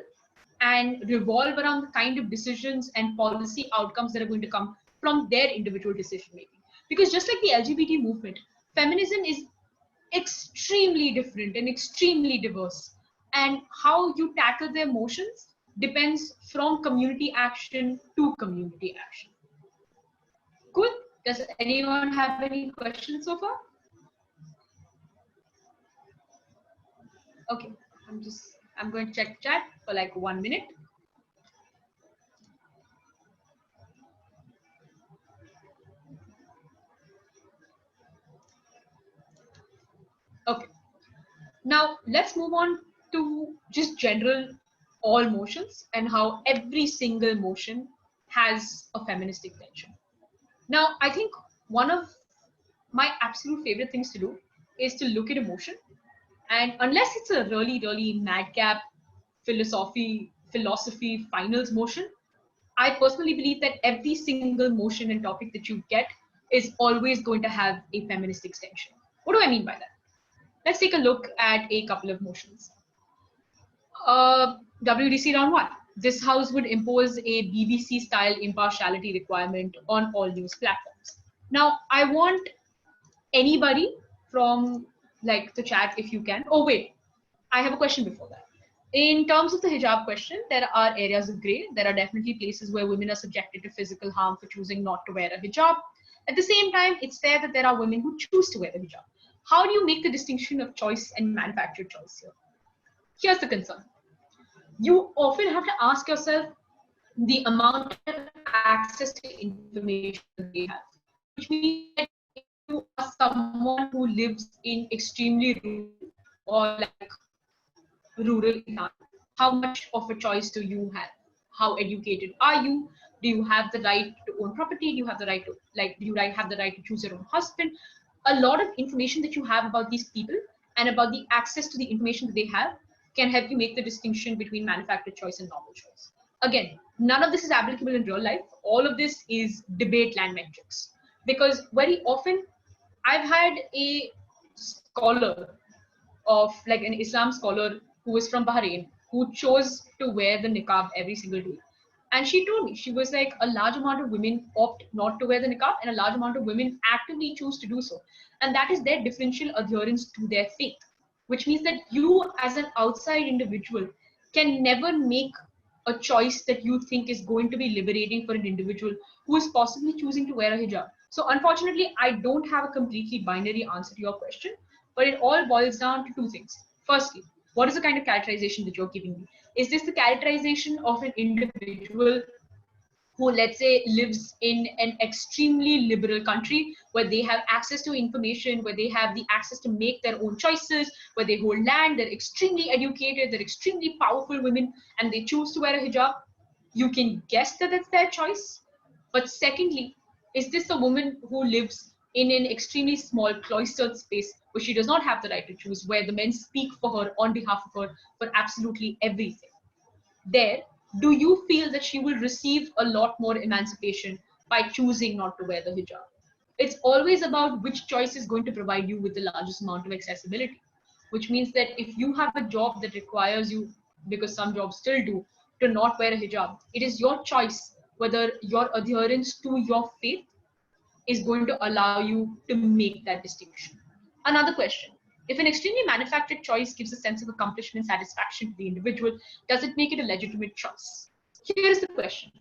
and revolve around the kind of decisions and policy outcomes that are going to come from their individual decision making. Because just like the LGBT movement, feminism is extremely different and extremely diverse. And how you tackle their emotions depends from community action to community action. Cool. Does anyone have any questions so far? Okay, I'm going to check chat for like 1 minute. Okay. Now let's move on to just general all motions and how every single motion has a feminist intention. Now, I think one of my absolute favorite things to do is to look at emotion. And unless it's a really, really madcap philosophy finals motion, I personally believe that every single motion and topic that you get is always going to have a feminist extension. What do I mean by that? Let's take a look at a couple of motions. WDC round one. This house would impose a BBC style impartiality requirement on all news platforms. Now, I want anybody from like the chat, if you can. Oh, wait, I have a question before that. In terms of the hijab question, there are areas of gray. There are definitely places where women are subjected to physical harm for choosing not to wear a hijab. At the same time, it's fair that there are women who choose to wear the hijab. How do you make the distinction of choice and manufactured choice here? Here's the concern. You often have to ask yourself the amount of access to information they have, which means that if you are someone who lives in extremely rural or like rural Iran, how much of a choice do you have? How educated are you? Do you have the right to own property? Do you have the right to do you have the right to choose your own husband? A lot of information that you have about these people and about the access to the information that they have can help you make the distinction between manufactured choice and normal choice. Again, none of this is applicable in real life. All of this is debate land metrics. Because very often I've had a scholar of like an Islam scholar who was from Bahrain who chose to wear the niqab every single day. And she told me, she was like, a large amount of women opt not to wear the niqab and a large amount of women actively choose to do so. And that is their differential adherence to their faith, which means that you as an outside individual can never make a choice that you think is going to be liberating for an individual who is possibly choosing to wear a hijab. So unfortunately, I don't have a completely binary answer to your question, but it all boils down to two things. Firstly, what is the kind of characterization that you're giving me? Is this the characterization of an individual who, let's say, lives in an extremely liberal country where they have access to information, where they have the access to make their own choices, where they hold land, they're extremely educated, they're extremely powerful women, and they choose to wear a hijab? You can guess that it's their choice. But secondly, is this a woman who lives in an extremely small cloistered space where she does not have the right to choose, where the men speak for her on behalf of her for absolutely everything? There, do you feel that she will receive a lot more emancipation by choosing not to wear the hijab? It's always about which choice is going to provide you with the largest amount of accessibility, which means that if you have a job that requires you, because some jobs still do, to not wear a hijab, it is your choice whether your adherence to your faith is going to allow you to make that distinction. Another question. If an extremely manufactured choice gives a sense of accomplishment and satisfaction to the individual, does it make it a legitimate choice? Here is the question.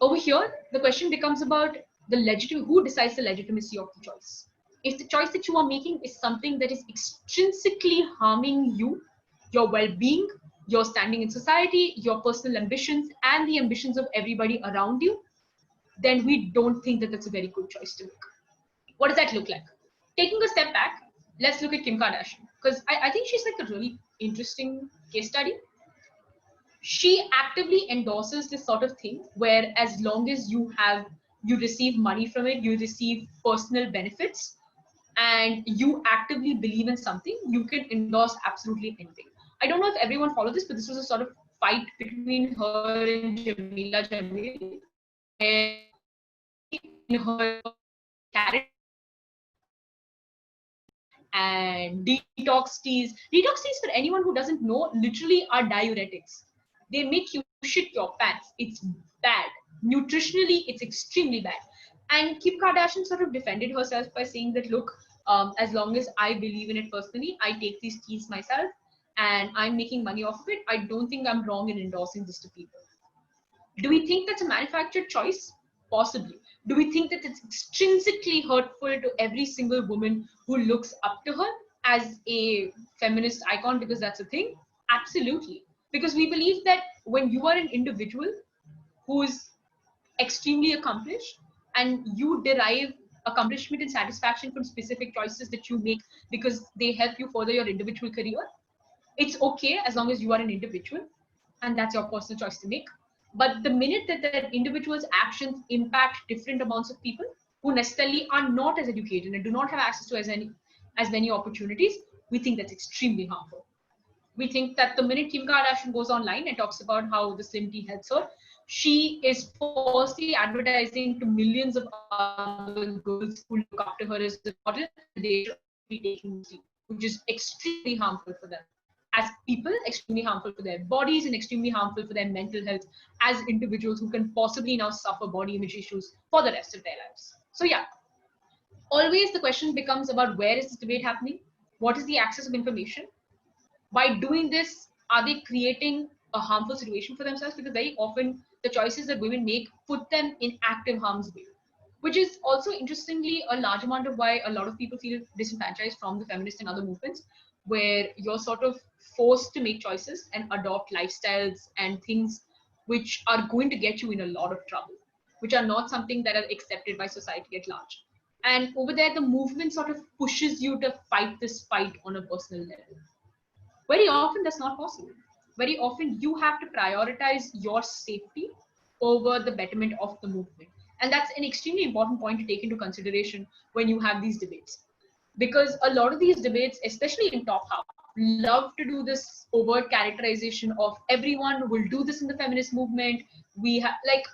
Over here, the question becomes about who decides the legitimacy of the choice. If the choice that you are making is something that is extrinsically harming you, your well-being, your standing in society, your personal ambitions, and the ambitions of everybody around you, then we don't think that that's a very good choice to make. What does that look like? Taking a step back, let's look at Kim Kardashian, because I think she's like a really interesting case study. She actively endorses this sort of thing where as long as you receive money from it, you receive personal benefits, and you actively believe in something, you can endorse absolutely anything. I don't know if everyone followed this, but this was a sort of fight between her and Jamila Jamil, where she, in her character, and detox teas. Detox teas, for anyone who doesn't know, literally are diuretics. They make you shit your pants. It's bad. Nutritionally, it's extremely bad. And Kim Kardashian sort of defended herself by saying that, look, as long as I believe in it personally, I take these teas myself and I'm making money off of it. I don't think I'm wrong in endorsing this to people. Do we think that's a manufactured choice? Possibly. Do we think that it's extrinsically hurtful to every single woman who looks up to her as a feminist icon because that's a thing? Absolutely. Because we believe that when you are an individual who's extremely accomplished and you derive accomplishment and satisfaction from specific choices that you make because they help you further your individual career, it's okay as long as you are an individual and that's your personal choice to make. But the minute that that individual's actions impact different amounts of people who necessarily are not as educated and do not have access to as many opportunities, we think that's extremely harmful. We think that the minute Kim Kardashian goes online and talks about how the slim tea helps her, she is falsely advertising to millions of other girls who look after her as a model. They should be taking this tea, which is extremely harmful for them as people, extremely harmful for their bodies, and extremely harmful for their mental health as individuals who can possibly now suffer body image issues for the rest of their lives. So yeah, always the question becomes about where is this debate happening? What is the access of information? By doing this, are they creating a harmful situation for themselves? Because very often the choices that women make put them in active harm's way, which is also interestingly a large amount of why a lot of people feel disenfranchised from the feminist and other movements, where you're sort of forced to make choices and adopt lifestyles and things which are going to get you in a lot of trouble, which are not something that are accepted by society at large. And over there, the movement sort of pushes you to fight this fight on a personal level. Very often that's not possible. Very often you have to prioritize your safety over the betterment of the movement. And that's an extremely important point to take into consideration when you have these debates. Because a lot of these debates, especially in top half, love to do this overt characterization of everyone will do this in the feminist movement. We have, like,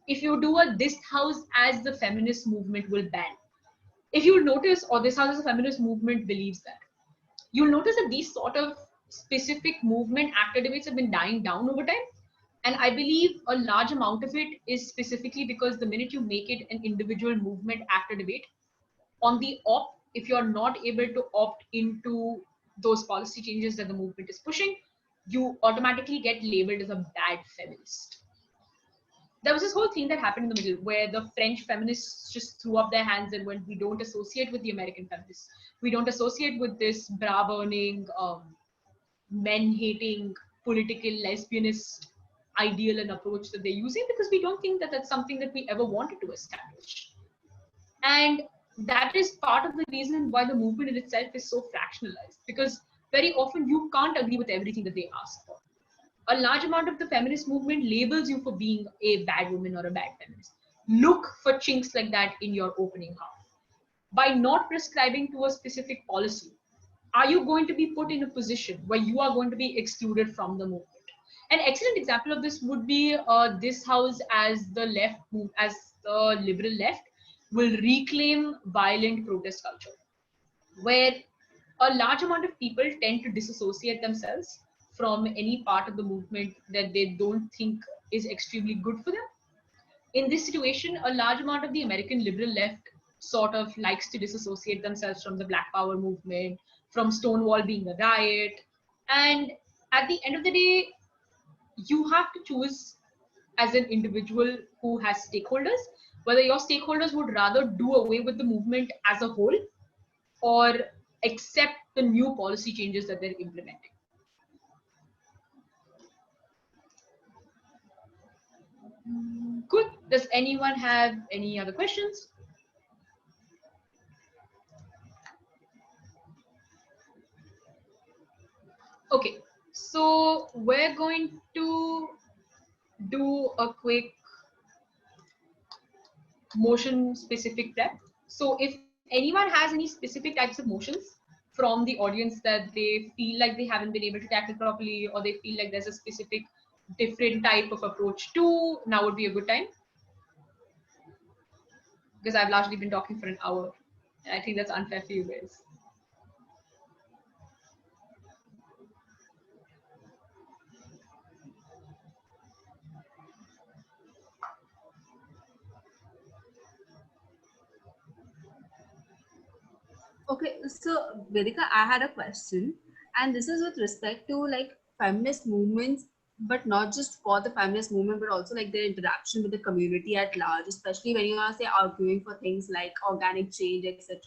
if you do a this house as the feminist movement will ban. If you notice, or this house as a feminist movement believes that, you'll notice that these sort of specific movement actor debates have been dying down over time. And I believe a large amount of it is specifically because the minute you make it an individual movement actor debate, on the opt, if you're not able to opt into those policy changes that the movement is pushing, you automatically get labeled as a bad feminist. There was this whole thing that happened in the middle where the French feminists just threw up their hands and went, we don't associate with the American feminists. We don't associate with this bra burning, men hating, political lesbianist ideal and approach that they're using, because we don't think that that's something that we ever wanted to establish. And that is part of the reason why the movement in itself is so fractionalized, because very often you can't agree with everything that they ask for. A large amount of the feminist movement labels you for being a bad woman or a bad feminist. Look for chinks like that in your opening half. By not prescribing to a specific policy, are you going to be put in a position where you are going to be excluded from the movement? An excellent example of this would be this house as the left, as the liberal left will reclaim violent protest culture, where a large amount of people tend to disassociate themselves from any part of the movement that they don't think is extremely good for them. In this situation, a large amount of the American liberal left sort of likes to disassociate themselves from the Black Power movement, from Stonewall being a riot. And at the end of the day, you have to choose as an individual who has stakeholders, whether your stakeholders would rather do away with the movement as a whole or accept the new policy changes that they're implementing. Good. Does anyone have any other questions? Okay, so we're going to do a quick motion specific prep. So if anyone has any specific types of motions from the audience that they feel like they haven't been able to tackle properly, or they feel like there's a specific different type of approach to, now would be a good time. Because I've largely been talking for an hour. And I think that's unfair for you guys. Okay, so Vedika, I had a question, and this is with respect to like feminist movements, but not just for the feminist movement, but also like their interaction with the community at large, especially when you are say arguing for things like organic change, etc.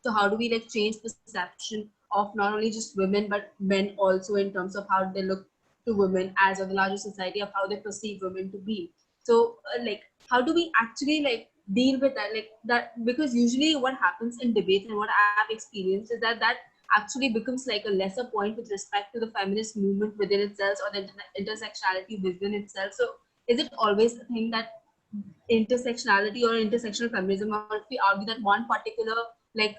So how do we like change perception of not only just women but men also in terms of how they look to women as of the larger society of how they perceive women to be? So like how do we actually like deal with that, like that, because usually what happens in debates and what I've experienced is that that actually becomes like a lesser point with respect to the feminist movement within itself or the intersectionality within itself. So is it always the thing that intersectionality or intersectional feminism, or if we argue that one particular like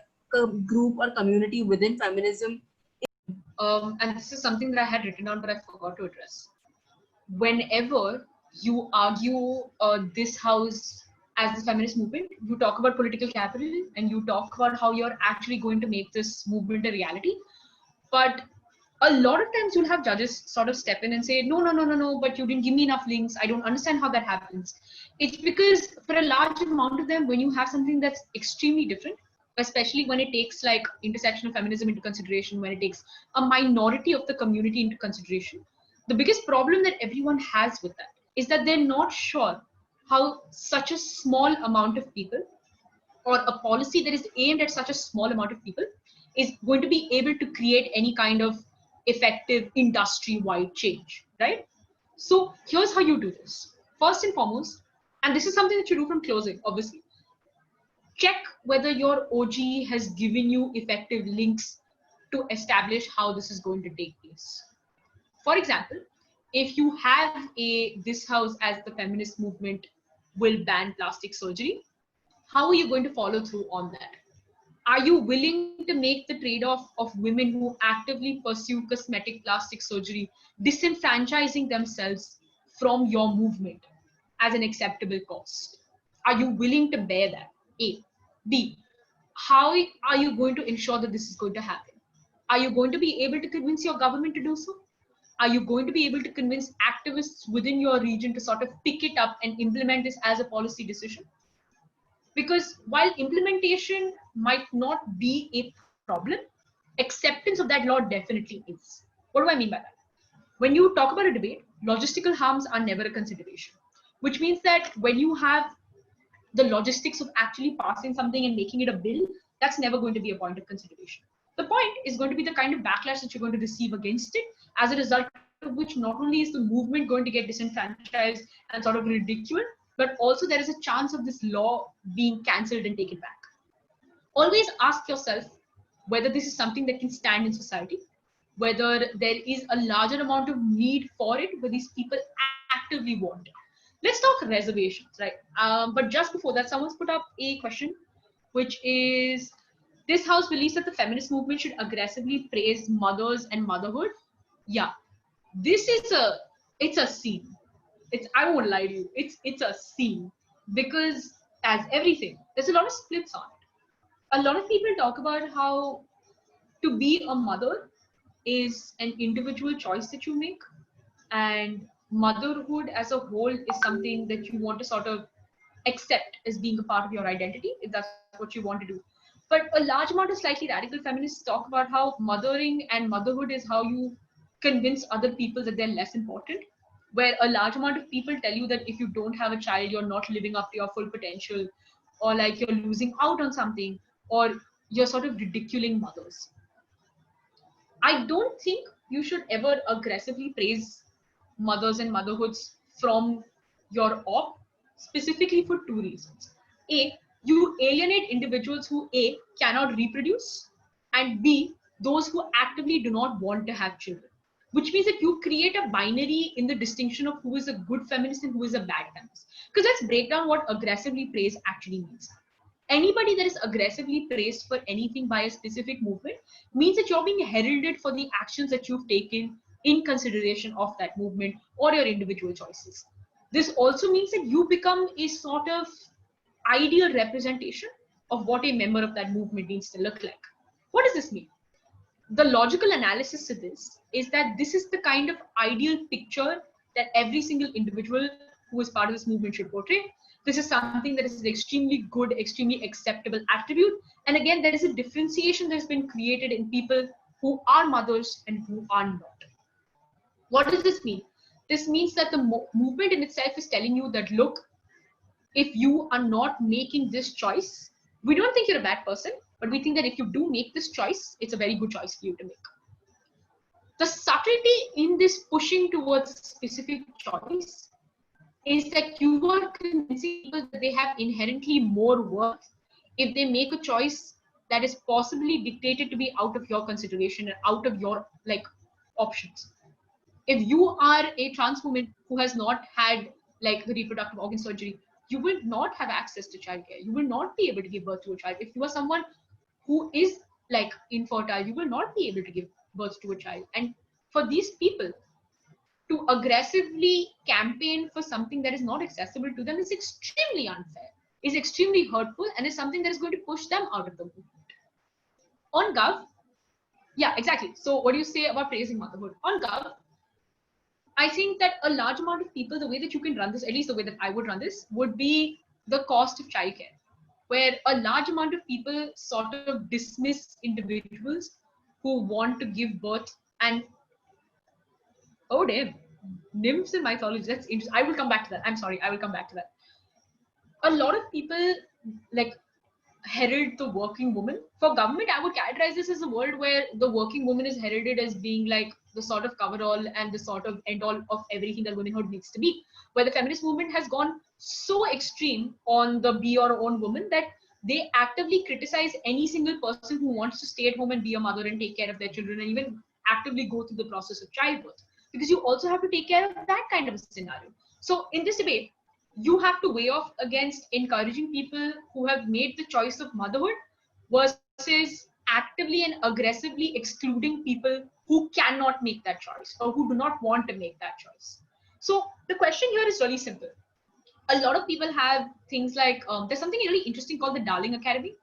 group or community within feminism? And this is something that I had written down, but I forgot to address. Whenever you argue this house as the feminist movement, you talk about political capital and you talk about how you're actually going to make this movement a reality. But a lot of times you'll have judges sort of step in and say, no, no, no, no, no, but you didn't give me enough links. I don't understand how that happens. It's because for a large amount of them, when you have something that's extremely different, especially when it takes like intersectional feminism into consideration, when it takes a minority of the community into consideration, the biggest problem that everyone has with that is that they're not sure how such a small amount of people, or a policy that is aimed at such a small amount of people, is going to be able to create any kind of effective industry-wide change, right? So here's how you do this. First and foremost, and this is something that you do from closing, obviously, check whether your OG has given you effective links to establish how this is going to take place. For example, if you have this house as the feminist movement will ban plastic surgery, how are you going to follow through on that? Are you willing to make the trade-off of women who actively pursue cosmetic plastic surgery disenfranchising themselves from your movement as an acceptable cost? Are you willing to bear that? A. B. How are you going to ensure that this is going to happen? Are you going to be able to convince your government to do so? Are you going to be able to convince activists within your region to sort of pick it up and implement this as a policy decision? Because while implementation might not be a problem, acceptance of that law definitely is. What do I mean by that? When you talk about a debate, logistical harms are never a consideration, which means that when you have the logistics of actually passing something and making it a bill, that's never going to be a point of consideration. The point is going to be the kind of backlash that you're going to receive against it, as a result of which not only is the movement going to get disenfranchised and sort of ridiculed, but also there is a chance of this law being cancelled and taken back. Always ask yourself whether this is something that can stand in society, whether there is a larger amount of need for it, where these people actively want it. Let's talk reservations, right? But just before that, someone's put up a question, which is, this house believes that the feminist movement should aggressively praise mothers and motherhood. Yeah, this is it's a scene. I won't lie to you, it's a scene, because as everything, there's a lot of splits on it. A lot of people talk about how to be a mother is an individual choice that you make, and motherhood as a whole is something that you want to sort of accept as being a part of your identity, if that's what you want to do. But a large amount of slightly radical feminists talk about how mothering and motherhood is how you convince other people that they're less important, where a large amount of people tell you that if you don't have a child, you're not living up to your full potential, or like you're losing out on something, or you're sort of ridiculing mothers. I don't think you should ever aggressively praise mothers and motherhoods from your op, specifically for two reasons. A, you alienate individuals who A, cannot reproduce, and B, those who actively do not want to have children. Which means that you create a binary in the distinction of who is a good feminist and who is a bad feminist. Because let's break down what aggressively praise actually means. Anybody that is aggressively praised for anything by a specific movement means that you're being heralded for the actions that you've taken in consideration of that movement or your individual choices. This also means that you become a sort of ideal representation of what a member of that movement needs to look like. What does this mean? The logical analysis to this is that this is the kind of ideal picture that every single individual who is part of this movement should portray. This is something that is an extremely good, extremely acceptable attribute. And again, there is a differentiation that has been created in people who are mothers and who are not. What does this mean? This means that the movement in itself is telling you that, look, if you are not making this choice, we don't think you're a bad person, but we think that if you do make this choice, it's a very good choice for you to make. The subtlety in this pushing towards a specific choice is that you are convincing people that they have inherently more worth if they make a choice that is possibly dictated to be out of your consideration and out of your options. If you are a trans woman who has not had like the reproductive organ surgery, you will not have access to childcare. You will not be able to give birth to a child. If you are someone who is like infertile, you will not be able to give birth to a child. And for these people to aggressively campaign for something that is not accessible to them is extremely unfair, is extremely hurtful, and is something that is going to push them out of the movement. On Gov, yeah, exactly. So what do you say about praising motherhood? On Gov, I think that a large amount of people, the way that you can run this, at least the way that I would run this, would be the cost of childcare, where a large amount of people sort of dismiss individuals who want to give birth. And oh damn, nymphs in mythology, that's interesting. I will come back to that. I'm sorry, I will come back to that. A lot of people like herald the working woman. For government, I would categorize this as a world where the working woman is heralded as being like the sort of cover-all and the sort of end-all of everything that womanhood needs to be. Where the feminist movement has gone so extreme on the be your own woman that they actively criticize any single person who wants to stay at home and be a mother and take care of their children, and even actively go through the process of childbirth. Because you also have to take care of that kind of a scenario. So in this debate, you have to weigh off against encouraging people who have made the choice of motherhood versus actively and aggressively excluding people who cannot make that choice or who do not want to make that choice. So the question here is really simple. A lot of people have things like, there's something really interesting called the Darling Academy,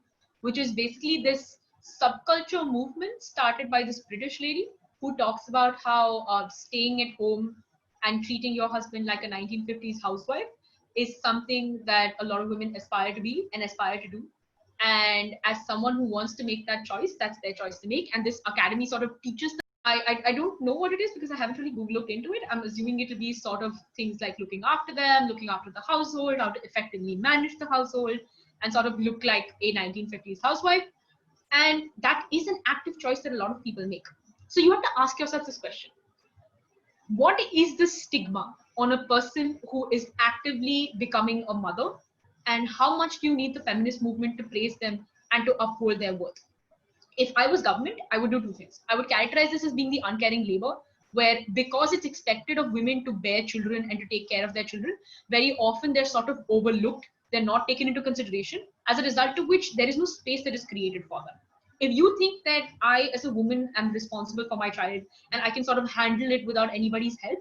which is basically this subculture movement started by this British lady who talks about how staying at home and treating your husband like a 1950s housewife is something that a lot of women aspire to be and aspire to do. And as someone who wants to make that choice, that's their choice to make. And this academy sort of teaches them. I don't know what it is because I haven't really looked into it. I'm assuming it will be sort of things like looking after them, looking after the household, how to effectively manage the household, and sort of look like a 1950s housewife. And that is an active choice that a lot of people make. So you have to ask yourself this question. What is the stigma on a person who is actively becoming a mother, and how much do you need the feminist movement to praise them and to uphold their worth? If I was government, I would do two things. I would characterize this as being the uncaring labor, where because it's expected of women to bear children and to take care of their children, very often they're sort of overlooked, they're not taken into consideration, as a result of which there is no space that is created for them. If you think that I, as a woman, am responsible for my child and I can sort of handle it without anybody's help,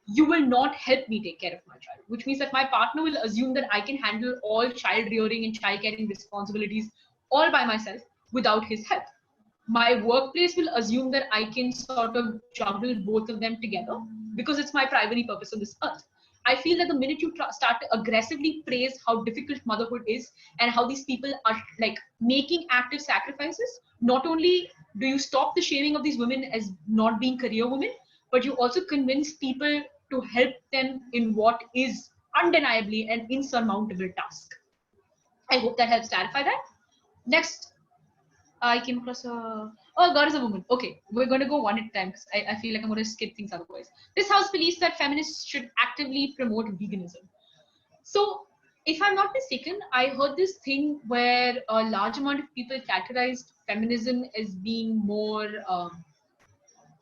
you will not help me take care of my child, which means that my partner will assume that I can handle all child rearing and child caring responsibilities all by myself without his help. My workplace will assume that I can sort of juggle both of them together because it's my primary purpose on this earth. I feel that the minute you start to aggressively praise how difficult motherhood is and how these people are like making active sacrifices, not only do you stop the shaming of these women as not being career women, but you also convince people to help them in what is undeniably an insurmountable task. I hope that helps clarify that. Next, I came across a, oh, God is a woman. Okay, we're going to go one at a time because I feel like I'm going to skip things otherwise. This house believes that feminists should actively promote veganism. So, if I'm not mistaken, I heard this thing where a large amount of people categorized feminism as being more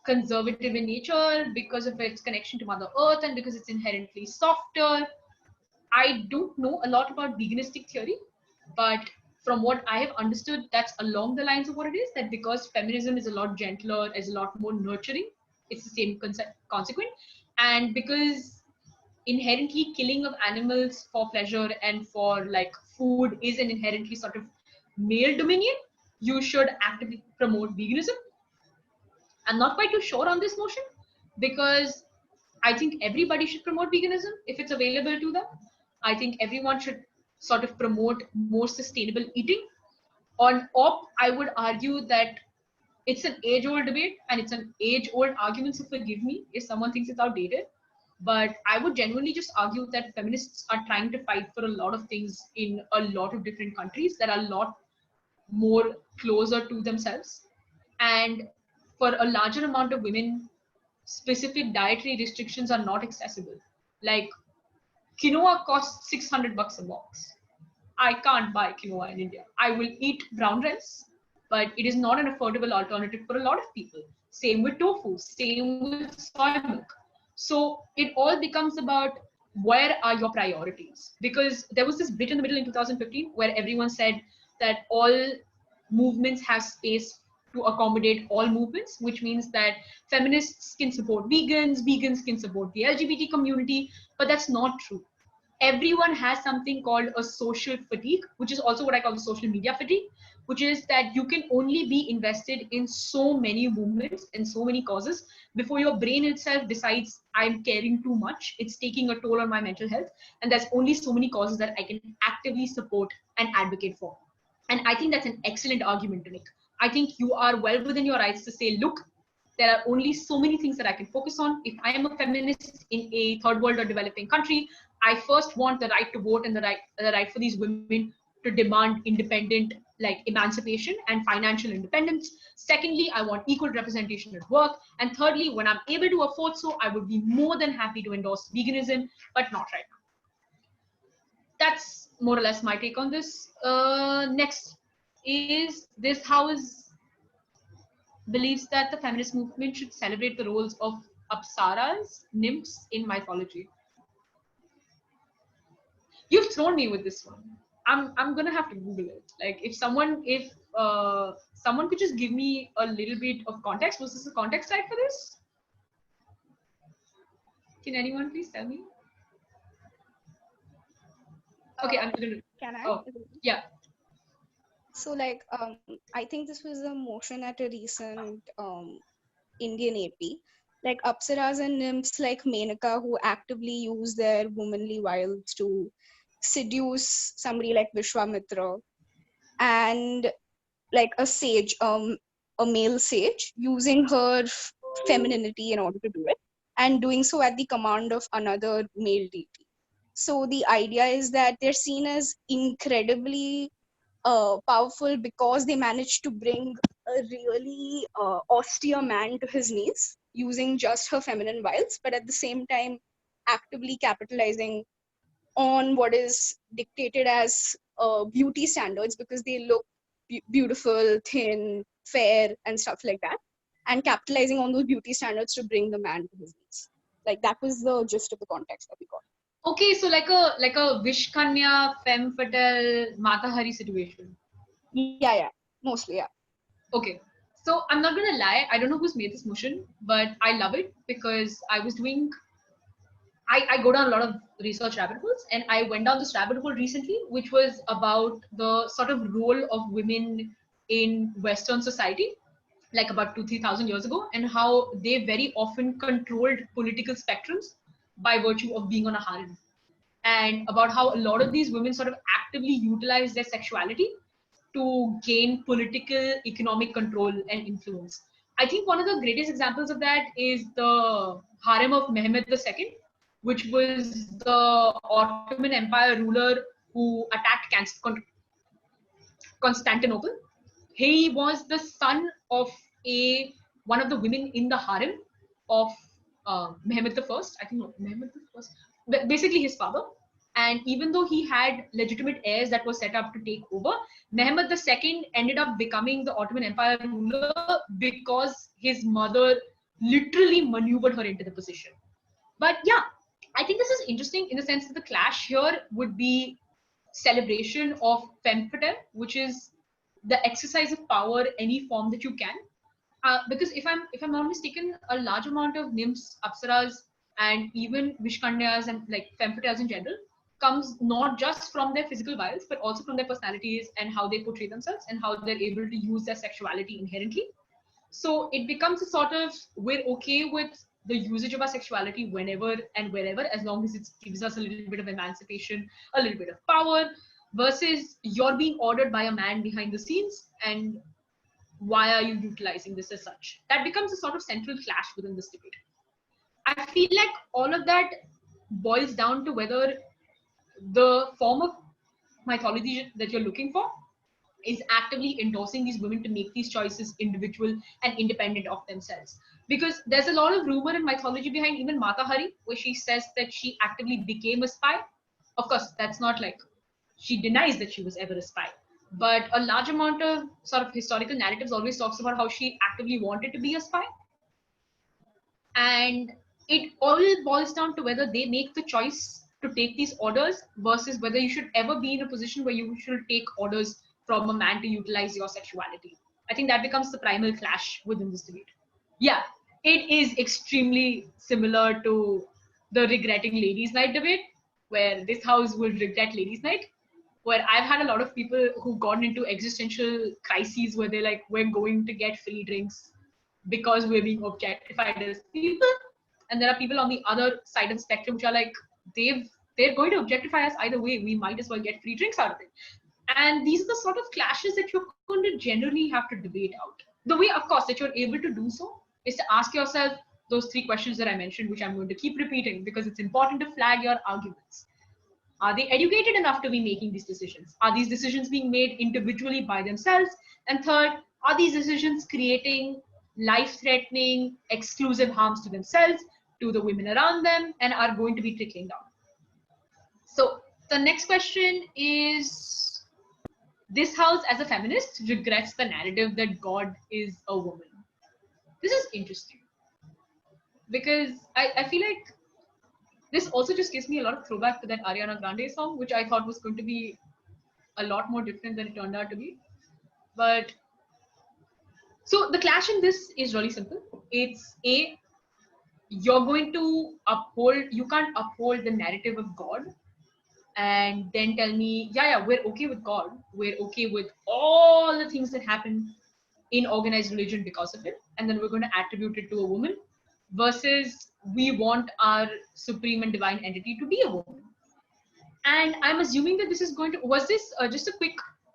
conservative in nature because of its connection to Mother Earth and because it's inherently softer. I don't know a lot about veganistic theory, but from what I have understood, that's along the lines of what it is, that because feminism is a lot gentler, is a lot more nurturing, it's the same consequent. And because inherently killing of animals for pleasure and for like food is an inherently sort of male dominion, you should actively promote veganism. I'm not quite too sure on this motion because I think everybody should promote veganism if it's available to them. I think everyone should sort of promote more sustainable eating. On op, I would argue that it's an age-old debate and it's an age-old argument, so forgive me if someone thinks it's outdated. But I would genuinely just argue that feminists are trying to fight for a lot of things in a lot of different countries that are a lot more closer to themselves. And for a larger amount of women, specific dietary restrictions are not accessible. Like quinoa costs 600 bucks a box. I can't buy quinoa in India. I will eat brown rice, but it is not an affordable alternative for a lot of people. Same with tofu, same with soy milk. So it all becomes about where are your priorities? Because there was this bit in the middle in 2015 where everyone said that all movements have space to accommodate all movements, which means that feminists can support vegans, vegans can support the LGBT community, but that's not true. Everyone has something called a social fatigue, which is also what I call the social media fatigue, which is that you can only be invested in so many movements and so many causes before your brain itself decides I'm caring too much, it's taking a toll on my mental health, and there's only so many causes that I can actively support and advocate for. And I think that's an excellent argument to make. I think you are well within your rights to say, look, there are only so many things that I can focus on. If I am a feminist in a third world or developing country, I first want the right to vote and the right for these women to demand independent, like, emancipation and financial independence. Secondly, I want equal representation at work. And thirdly, when I'm able to afford so, I would be more than happy to endorse veganism, but not right now. That's more or less my take on this. Next is this house believes that the feminist movement should celebrate the roles of apsaras, nymphs in mythology. You've thrown me with this one. I'm gonna have to Google it. Like, if someone could just give me a little bit of context. Was this a context slide for this? Can anyone please tell me? Okay, I'm gonna. Can I? Oh, yeah. So like I think this was a motion at a recent Indian AP. Like apsaras and nymphs like Menaka who actively use their womanly wiles to seduce somebody like Vishwamitra, and like a sage, a male sage, using her femininity in order to do it, and doing so at the command of another male deity. So the idea is that they're seen as incredibly powerful because they managed to bring a really austere man to his knees using just her feminine wiles, but at the same time actively capitalizing on what is dictated as beauty standards because they look beautiful, thin, fair, and stuff like that, and capitalizing on those beauty standards to bring the man to his knees. Like that was the gist of the context that we got. Okay, so like a Vishkanya, femme fatale, Mata Hari situation. Yeah, mostly, yeah. Okay, so I'm not gonna lie, I don't know who's made this motion, but I love it because I go down a lot of research rabbit holes, and I went down this rabbit hole recently, which was about the sort of role of women in Western society, like about 2,000-3,000 years ago, and how they very often controlled political spectrums by virtue of being on a harem, and about how a lot of these women sort of actively utilize their sexuality to gain political, economic control and influence. I think one of the greatest examples of that is the harem of Mehmed II, which was the Ottoman Empire ruler who attacked Constantinople. He was the son of one of the women in the harem of Mehmed I. I think no, Mehmed I. Basically, his father. And even though he had legitimate heirs that were set up to take over, Mehmed II ended up becoming the Ottoman Empire ruler because his mother literally maneuvered her into the position. But yeah, I think this is interesting in the sense that the clash here would be celebration of femme fatale, which is the exercise of power, any form that you can. Because if I'm not mistaken, a large amount of nymphs, apsaras, and even vishkanyas and like femme fatales in general comes not just from their physical wiles, but also from their personalities and how they portray themselves and how they're able to use their sexuality inherently. So it becomes a sort of, we're okay with the usage of our sexuality whenever and wherever, as long as it gives us a little bit of emancipation, a little bit of power, versus you're being ordered by a man behind the scenes, and why are you utilizing this as such? That becomes a sort of central clash within this debate. I feel like all of that boils down to whether the form of mythology that you're looking for is actively endorsing these women to make these choices individual and independent of themselves. Because there's a lot of rumor and mythology behind even Mata Hari, where she says that she actively became a spy. Of course, that's not like she denies that she was ever a spy. But a large amount of sort of historical narratives always talks about how she actively wanted to be a spy. And it all boils down to whether they make the choice to take these orders versus whether you should ever be in a position where you should take orders from a man to utilize your sexuality. I think that becomes the primal clash within this debate. Yeah, it is extremely similar to the regretting ladies' night debate, where this house will regret ladies' night, where I've had a lot of people who've gone into existential crises where they're like, we're going to get free drinks because we're being objectified as people. And there are people on the other side of the spectrum which are like, they're going to objectify us either way. We might as well get free drinks out of it. And these are the sort of clashes that you're going to generally have to debate out. The way, of course, that you're able to do so is to ask yourself those three questions that I mentioned, which I'm going to keep repeating because it's important to flag your arguments. Are they educated enough to be making these decisions? Are these decisions being made individually by themselves? And third, are these decisions creating life-threatening, exclusive harms to themselves, to the women around them, and are going to be trickling down? So the next question is, this house as a feminist regrets the narrative that God is a woman. This is interesting because I feel like this also just gives me a lot of throwback to that Ariana Grande song, which I thought was going to be a lot more different than it turned out to be. But so the clash in this is really simple. It's you're going to you can't uphold the narrative of God and then tell me, yeah, we're okay with God. We're okay with all the things that happen in organized religion because of it. And then we're going to attribute it to a woman versus we want our supreme and divine entity to be a woman. And I'm assuming that this is going to, was this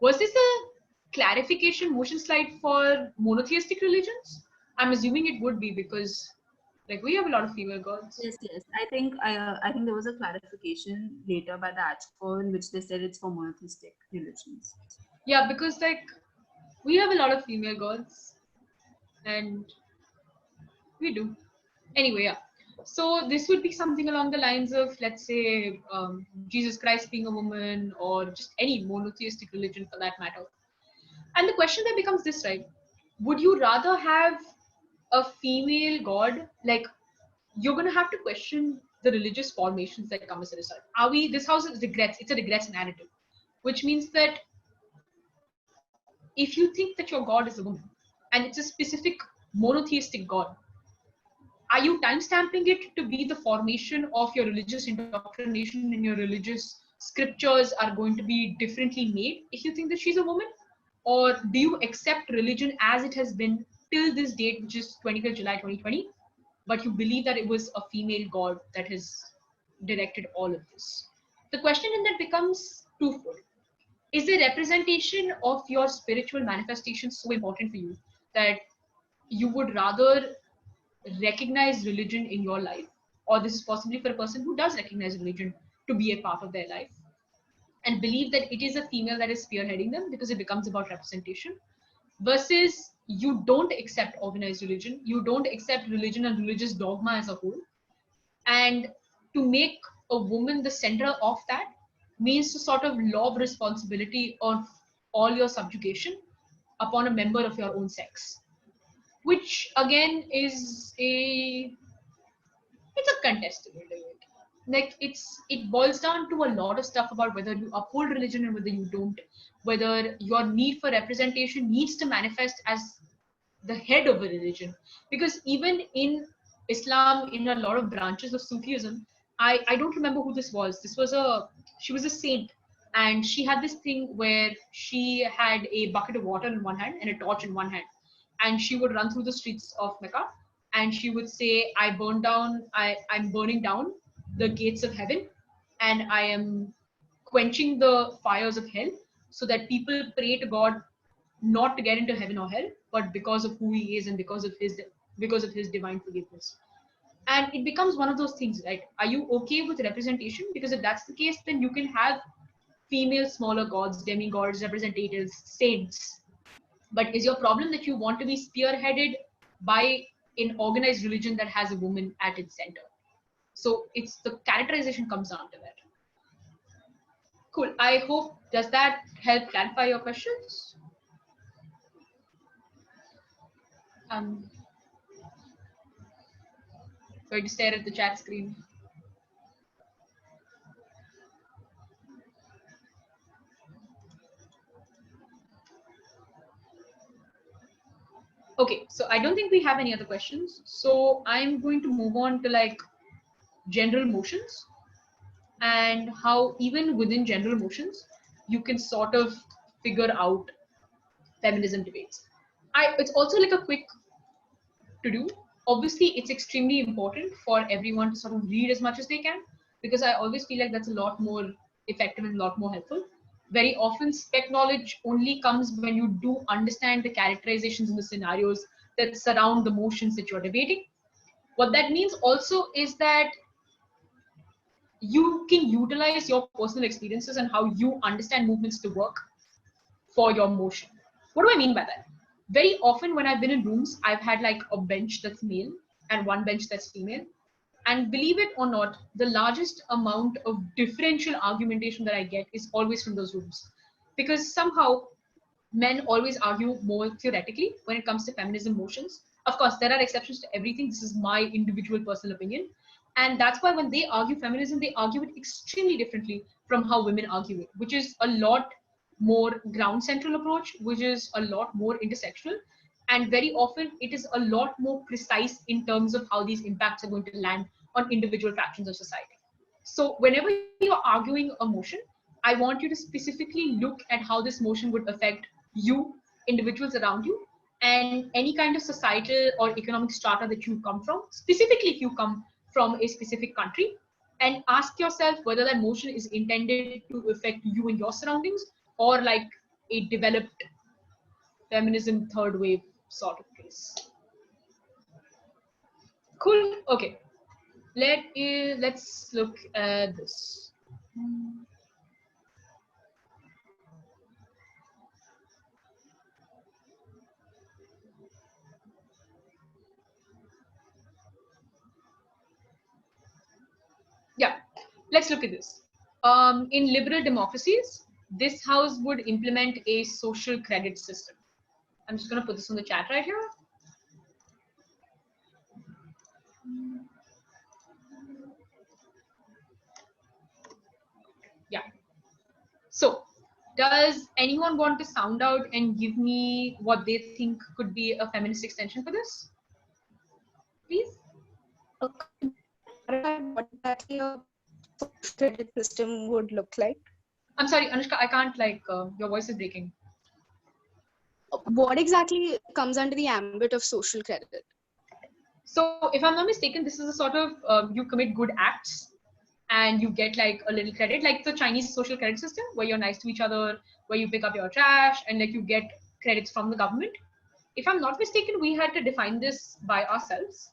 was this a clarification motion slide for monotheistic religions? I'm assuming it would be because like we have a lot of female gods. Yes. I think there was a clarification later by the ACHCO in which they said it's for monotheistic religions. Yeah, because like we have a lot of female gods and we do. Anyway, yeah. So this would be something along the lines of, let's say, Jesus Christ being a woman, or just any monotheistic religion for that matter. And the question then becomes this, right? Would you rather have a female god? Like, you're going to have to question the religious formations that come as a result. This house is regrets, it's a regrets narrative, which means that if you think that your god is a woman and it's a specific monotheistic god, are you timestamping it to be the formation of your religious indoctrination and your religious scriptures are going to be differently made if you think that she's a woman? Or do you accept religion as it has been till this date, which is 25th July 2020, but you believe that it was a female god that has directed all of this? The question in that becomes twofold. Is the representation of your spiritual manifestation so important for you that you would rather recognize religion in your life, or this is possibly for a person who does recognize religion to be a part of their life and believe that it is a female that is spearheading them because it becomes about representation, versus you don't accept organized religion, you don't accept religion and religious dogma as a whole, and to make a woman the center of that means to sort of lob responsibility of all your subjugation upon a member of your own sex, which again is it's a contestable debate. Like it boils down to a lot of stuff about whether you uphold religion and whether you don't, whether your need for representation needs to manifest as the head of a religion. Because even in Islam, in a lot of branches of Sufism, I don't remember who this was. She was a saint, and she had this thing where she had a bucket of water in one hand and a torch in one hand, and she would run through the streets of Mecca, and she would say, I'm burning down the gates of heaven, and I am quenching the fires of hell, so that people pray to God not to get into heaven or hell, but because of who he is and because of his divine forgiveness. And it becomes one of those things, right? Are you okay with representation? Because if that's the case, then you can have female smaller gods, demigods, representatives, saints. But is your problem that you want to be spearheaded by an organized religion that has a woman at its center? So it's the characterization comes down to that. Cool. I hope, does that help clarify your questions? Going to stare at the chat screen. Okay, so I don't think we have any other questions. So I'm going to move on to like general motions and how even within general motions, you can sort of figure out feminism debates. It's also like a quick to do. Obviously, it's extremely important for everyone to sort of read as much as they can, because I always feel like that's a lot more effective and a lot more helpful. Very often, spec knowledge only comes when you do understand the characterizations and the scenarios that surround the motions that you're debating. What that means also is that you can utilize your personal experiences and how you understand movements to work for your motion. What do I mean by that? Very often when I've been in rooms, I've had like a bench that's male and one bench that's female. And believe it or not, the largest amount of differential argumentation that I get is always from those rooms. Because somehow men always argue more theoretically when it comes to feminism motions. Of course, there are exceptions to everything. This is my individual personal opinion. And that's why when they argue feminism, they argue it extremely differently from how women argue it, which is a lot more ground central approach, which is a lot more intersectional. And very often it is a lot more precise in terms of how these impacts are going to land on individual fractions of society. So whenever you're arguing a motion, I want you to specifically look at how this motion would affect you, individuals around you, and any kind of societal or economic strata that you come from, specifically if you come from a specific country, and ask yourself whether that motion is intended to affect you and your surroundings, or like a developed feminism third wave sort of case. Cool. Okay. Let's look at this. Yeah, let's look at this. In liberal democracies, this house would implement a social credit system. I'm just going to put this on the chat right here. Yeah. So, does anyone want to sound out and give me what they think could be a feminist extension for this? Please. What exactly a social credit system would look like? I'm sorry, Anushka, I can't your voice is breaking. What exactly comes under the ambit of social credit? So if I'm not mistaken, this is a sort of you commit good acts and you get like a little credit, like the Chinese social credit system where you're nice to each other, where you pick up your trash and like you get credits from the government. If I'm not mistaken, we had to define this by ourselves.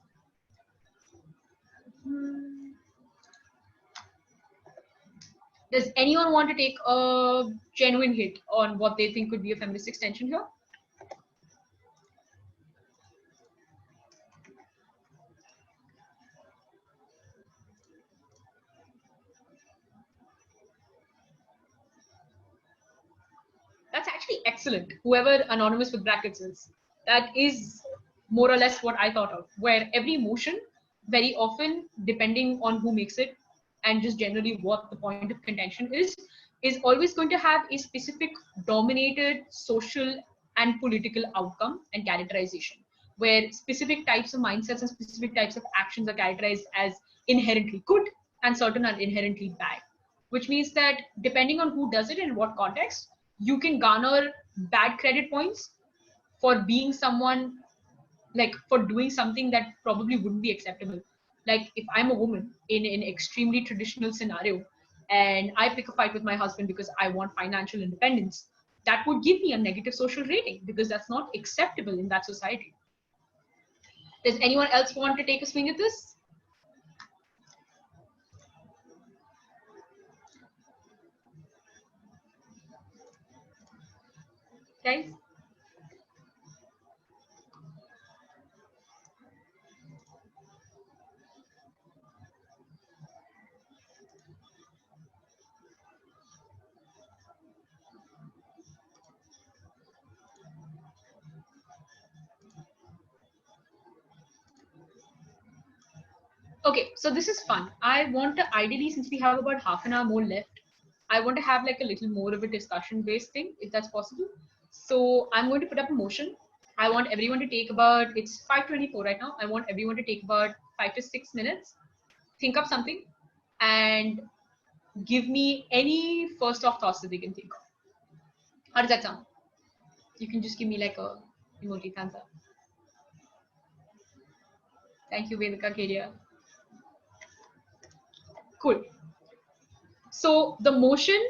Does anyone want to take a genuine hit on what they think could be a feminist extension here? That's actually excellent. Whoever anonymous with brackets is, that is more or less what I thought of, where every motion, very often, depending on who makes it and just generally what the point of contention is always going to have a specific dominated social and political outcome and characterization, where specific types of mindsets and specific types of actions are characterized as inherently good and certain are inherently bad, which means that depending on who does it and in what context, you can garner bad credit points for being someone, like for doing something that probably wouldn't be acceptable. Like if I'm a woman in an extremely traditional scenario and I pick a fight with my husband because I want financial independence, that would give me a negative social rating because that's not acceptable in that society. Does anyone else want to take a swing at this? Guys? Okay, so this is fun. I want to ideally, since we have about half an hour more left, I want to have like a little more of a discussion based thing, if that's possible. So I'm going to put up a motion I want everyone to take about, it's 5:24 right now. I want everyone to take about 5 to 6 minutes, think of something, and give me any first off thoughts that they can think of. How does that sound? You can just give me like a emoji thumbs up. Thank you, Vedika Walia. Cool. So the motion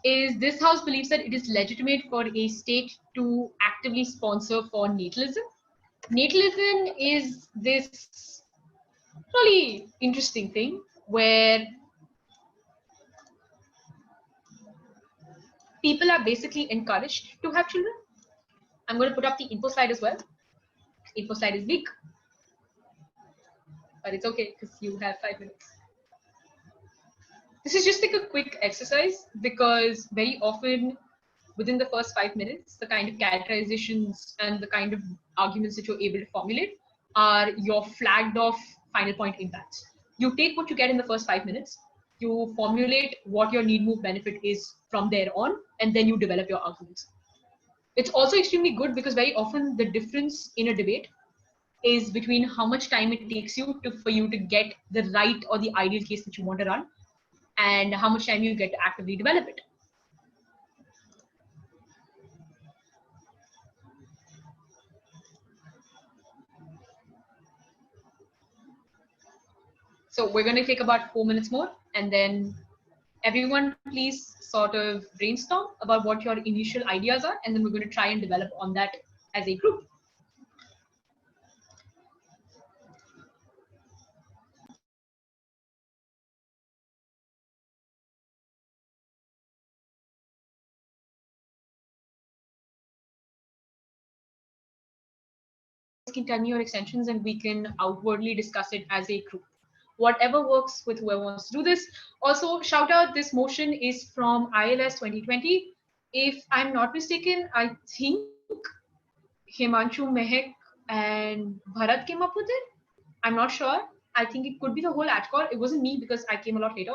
is, this house believes that it is legitimate for a state to actively sponsor for natalism. Natalism is this really interesting thing where people are basically encouraged to have children. I'm going to put up the info slide as well. Info slide is weak, but it's okay because you have 5 minutes. This is just like a quick exercise because very often within the first 5 minutes, the kind of characterizations and the kind of arguments that you're able to formulate are your flagged off final point impacts. You take what you get in the first 5 minutes, you formulate what your need, move, benefit is from there on, and then you develop your arguments. It's also extremely good because very often the difference in a debate is between how much time it takes you for you to get the right or the ideal case that you want to run, and how much time you get to actively develop it. So we're going to take about 4 minutes more, and then everyone please sort of brainstorm about what your initial ideas are, and then we're going to try and develop on that as a group. Can tell me your extensions and we can outwardly discuss it as a group. Whatever works with whoever wants to do this. Also, shout out, this motion is from ILS 2020. If I'm not mistaken, I think Himanshu, Mehek, and Bharat came up with it. I'm not sure. I think it could be the whole ATCOR. It wasn't me because I came a lot later.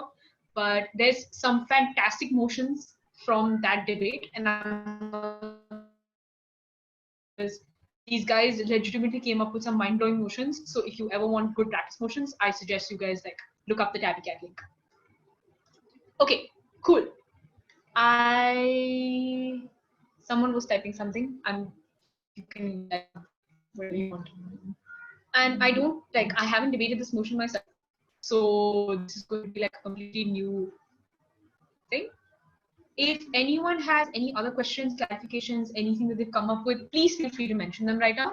But there's some fantastic motions from that debate, and these guys legitimately came up with some mind-blowing motions. So if you ever want good practice motions, I suggest you guys like look up the Tabby Cat link. Okay, cool. Someone was typing something. You can like whatever you want. And I don't like, I haven't debated this motion myself. So this is going to be like a completely new thing. If anyone has any other questions, clarifications, anything that they've come up with, please feel free to mention them right now.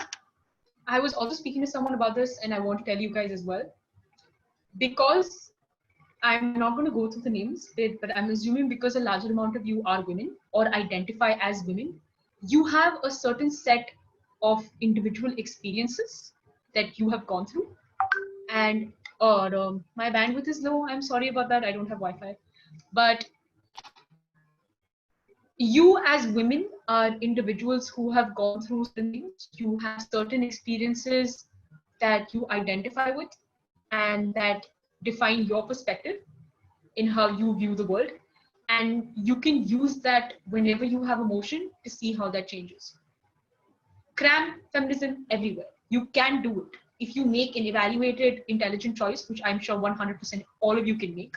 I was also speaking to someone about this and I want to tell you guys as well. Because I'm not going to go through the names, but I'm assuming because a larger amount of you are women or identify as women, you have a certain set of individual experiences that you have gone through. And my bandwidth is low. I'm sorry about that. I don't have Wi-Fi. But you as women are individuals who have gone through certain things. You have certain experiences that you identify with and that define your perspective in how you view the world. And you can use that whenever you have emotion to see how that changes. Cram feminism everywhere. You can do it. If you make an evaluated, intelligent choice, which I'm sure 100% all of you can make,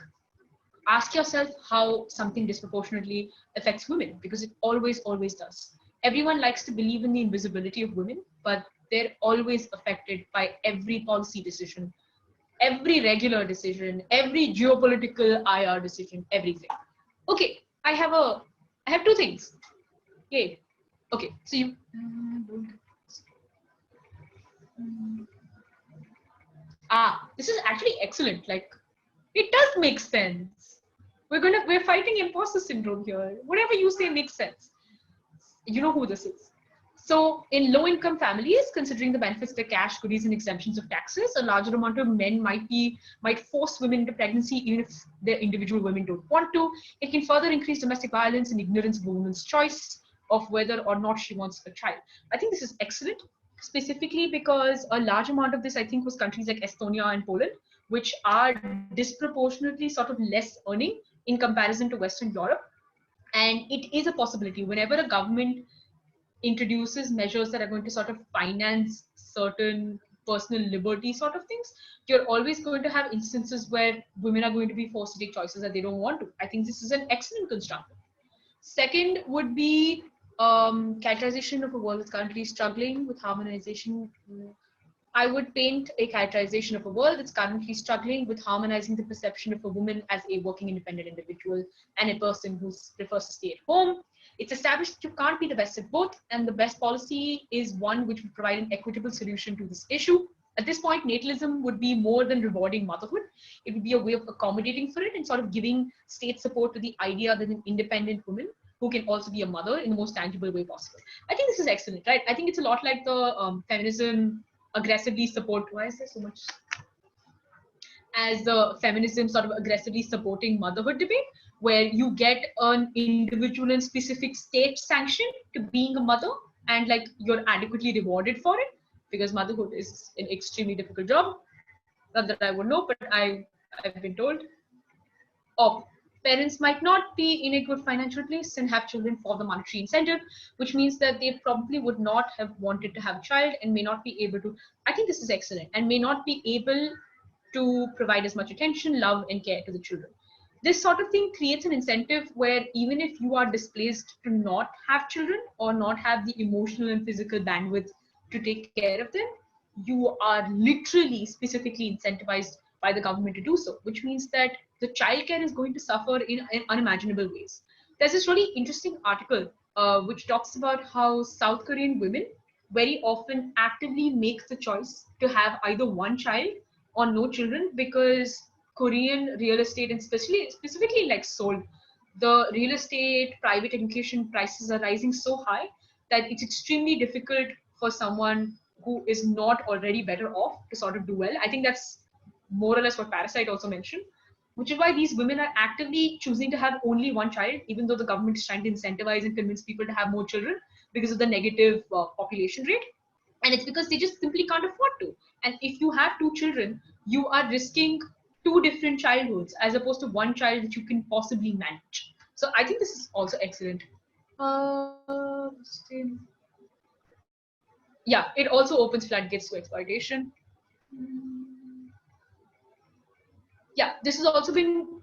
ask yourself how something disproportionately affects women, because it always, always does. Everyone likes to believe in the invisibility of women, but they're always affected by every policy decision, every regular decision, every geopolitical IR decision, everything. Okay, I have two things. Yay. Okay, so you this is actually excellent. Like, it does make sense. We're fighting imposter syndrome here. Whatever you say makes sense. You know who this is. So in low-income families, considering the benefits to cash, goodies, and exemptions of taxes, a larger amount of men might force women into pregnancy, even if their individual women don't want to. It can further increase domestic violence and ignorance of a woman's choice of whether or not she wants a child. I think this is excellent, specifically because a large amount of this, I think, was countries like Estonia and Poland, which are disproportionately sort of less earning in comparison to Western Europe. And it is a possibility whenever a government introduces measures that are going to sort of finance certain personal liberty sort of things, you're always going to have instances where women are going to be forced to take choices that they don't want to. I think this is an excellent construct. Second would be characterization of a world that's currently struggling with harmonization. I would paint a characterization of a world that's currently struggling with harmonizing the perception of a woman as a working independent individual and a person who prefers to stay at home. It's established that you can't be the best at both, and the best policy is one which would provide an equitable solution to this issue. At this point, natalism would be more than rewarding motherhood. It would be a way of accommodating for it and sort of giving state support to the idea that an independent woman who can also be a mother in the most tangible way possible. I think this is excellent, right? I think it's a lot like the feminism aggressively support. Why is there so much? As the feminism sort of aggressively supporting motherhood debate, where you get an individual and specific state sanction to being a mother, and like you're adequately rewarded for it, because motherhood is an extremely difficult job. Not that I would know, but I've been told. Or parents might not be in a good financial place and have children for the monetary incentive, which means that they probably would not have wanted to have a child and may not be able to. I think this is excellent, and may not be able to provide as much attention, love, and care to the children. This sort of thing creates an incentive where even if you are displaced to not have children or not have the emotional and physical bandwidth to take care of them, you are literally specifically incentivized by the government to do so, which means that the childcare is going to suffer in unimaginable ways. There's this really interesting article which talks about how South Korean women very often actively make the choice to have either one child or no children, because Korean real estate, and specifically like Seoul, the real estate private education prices are rising so high that it's extremely difficult for someone who is not already better off to sort of do well. I think that's more or less what Parasite also mentioned, which is why these women are actively choosing to have only one child, even though the government is trying to incentivize and convince people to have more children because of the negative population rate. And it's because they just simply can't afford to. And if you have two children, you are risking two different childhoods as opposed to one child that you can possibly manage. So I think this is also excellent. Yeah, it also opens floodgates to exploitation. Yeah, this has also been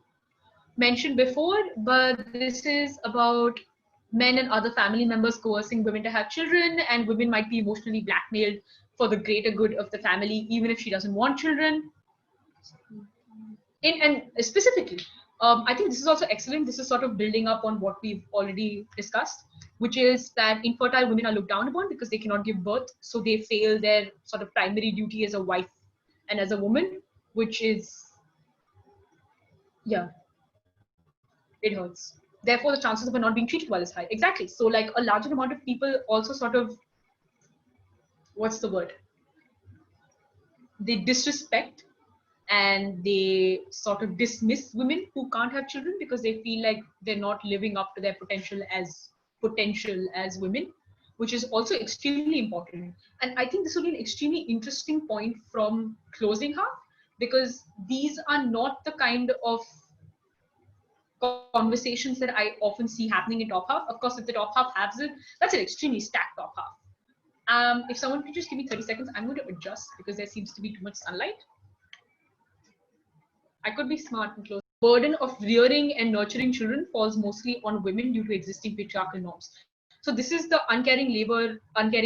mentioned before, but this is about men and other family members coercing women to have children, and women might be emotionally blackmailed for the greater good of the family, even if she doesn't want children. And specifically, I think this is also excellent. This is sort of building up on what we've already discussed, which is that infertile women are looked down upon because they cannot give birth, so they fail their sort of primary duty as a wife and as a woman, which is, yeah, it hurts. Therefore, the chances of her not being treated well is high. Exactly. So, like, a larger amount of people also sort of, what's the word? They disrespect and they sort of dismiss women who can't have children because they feel like they're not living up to their potential as women, which is also extremely important. And I think this will be an extremely interesting point from closing half, because these are not the kind of conversations that I often see happening in top half. Of course, if the top half has it, that's an extremely stacked top half. If someone could just give me 30 seconds, I'm going to adjust because there seems to be too much sunlight. I could be smart and close. Burden of rearing and nurturing children falls mostly on women due to existing patriarchal norms. So this is the uncaring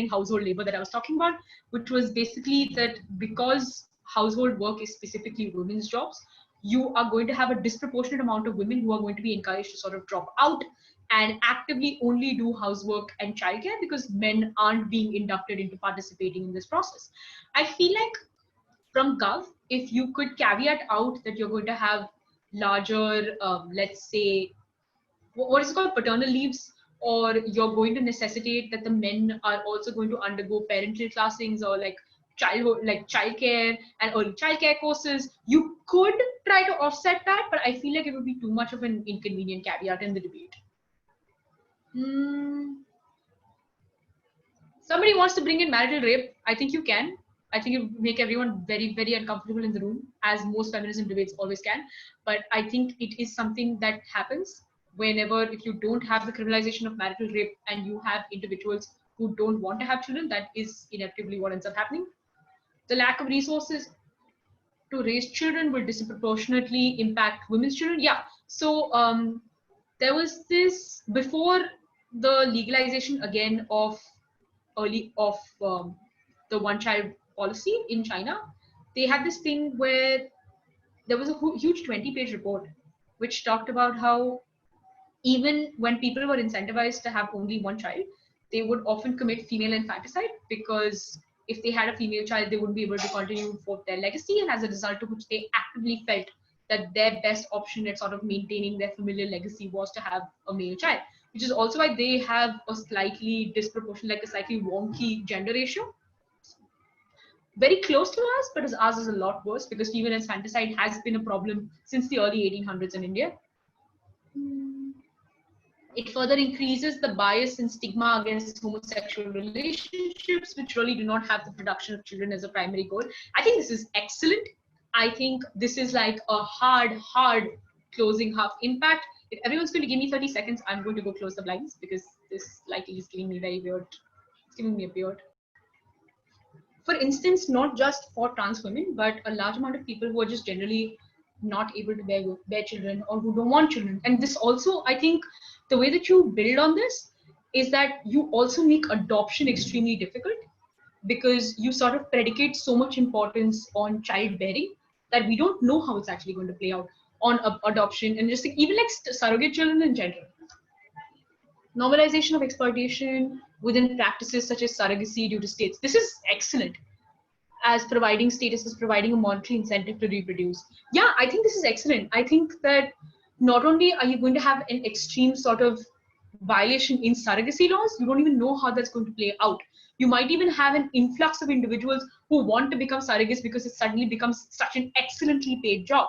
household labor that I was talking about, which was basically that because household work is specifically women's jobs, you are going to have a disproportionate amount of women who are going to be encouraged to sort of drop out and actively only do housework and childcare because men aren't being inducted into participating in this process. I feel like from Gov, if you could caveat out that you're going to have larger, let's say, what is it called, paternal leaves, or you're going to necessitate that the men are also going to undergo parental classings or like childcare and early childcare courses, you could try to offset that, but I feel like it would be too much of an inconvenient caveat in the debate. Somebody wants to bring in marital rape, I think you can. I think it would make everyone very, very uncomfortable in the room, as most feminism debates always can. But I think it is something that happens whenever, if you don't have the criminalization of marital rape and you have individuals who don't want to have children. That is inevitably what ends up happening. The lack of resources to raise children will disproportionately impact women's children. Yeah. So there was this before the legalization again of the one child policy in China. They had this thing where there was a huge 20-page report which talked about how even when people were incentivized to have only one child, they would often commit female infanticide, because if they had a female child, they wouldn't be able to continue forth their legacy, and as a result of which they actively felt that their best option at sort of maintaining their familial legacy was to have a male child, which is also why they have a slightly disproportionate, like a slightly wonky gender ratio. Very close to us, but ours is a lot worse because female infanticide has been a problem since the early 1800s in India. It further increases the bias and stigma against homosexual relationships, which really do not have the production of children as a primary goal. I think this is excellent. I think this is like a hard closing half impact. If everyone's going to give me 30 seconds, I'm going to go close the blinds because this lighting is giving me very weird. It's giving me a beard. For instance, not just for trans women, but a large amount of people who are just generally not able to bear children or who don't want children. And this also, I think, the way that you build on this is that you also make adoption extremely difficult, because you sort of predicate so much importance on childbearing that we don't know how it's actually going to play out on adoption and just like, even like surrogate children in general. Normalization of exploitation within practices such as surrogacy due to states. This is excellent, as providing status as providing a monetary incentive to reproduce. Yeah, I think this is excellent. I think that not only are you going to have an extreme sort of violation in surrogacy laws, you don't even know how that's going to play out. You might even have an influx of individuals who want to become surrogates because it suddenly becomes such an excellently paid job.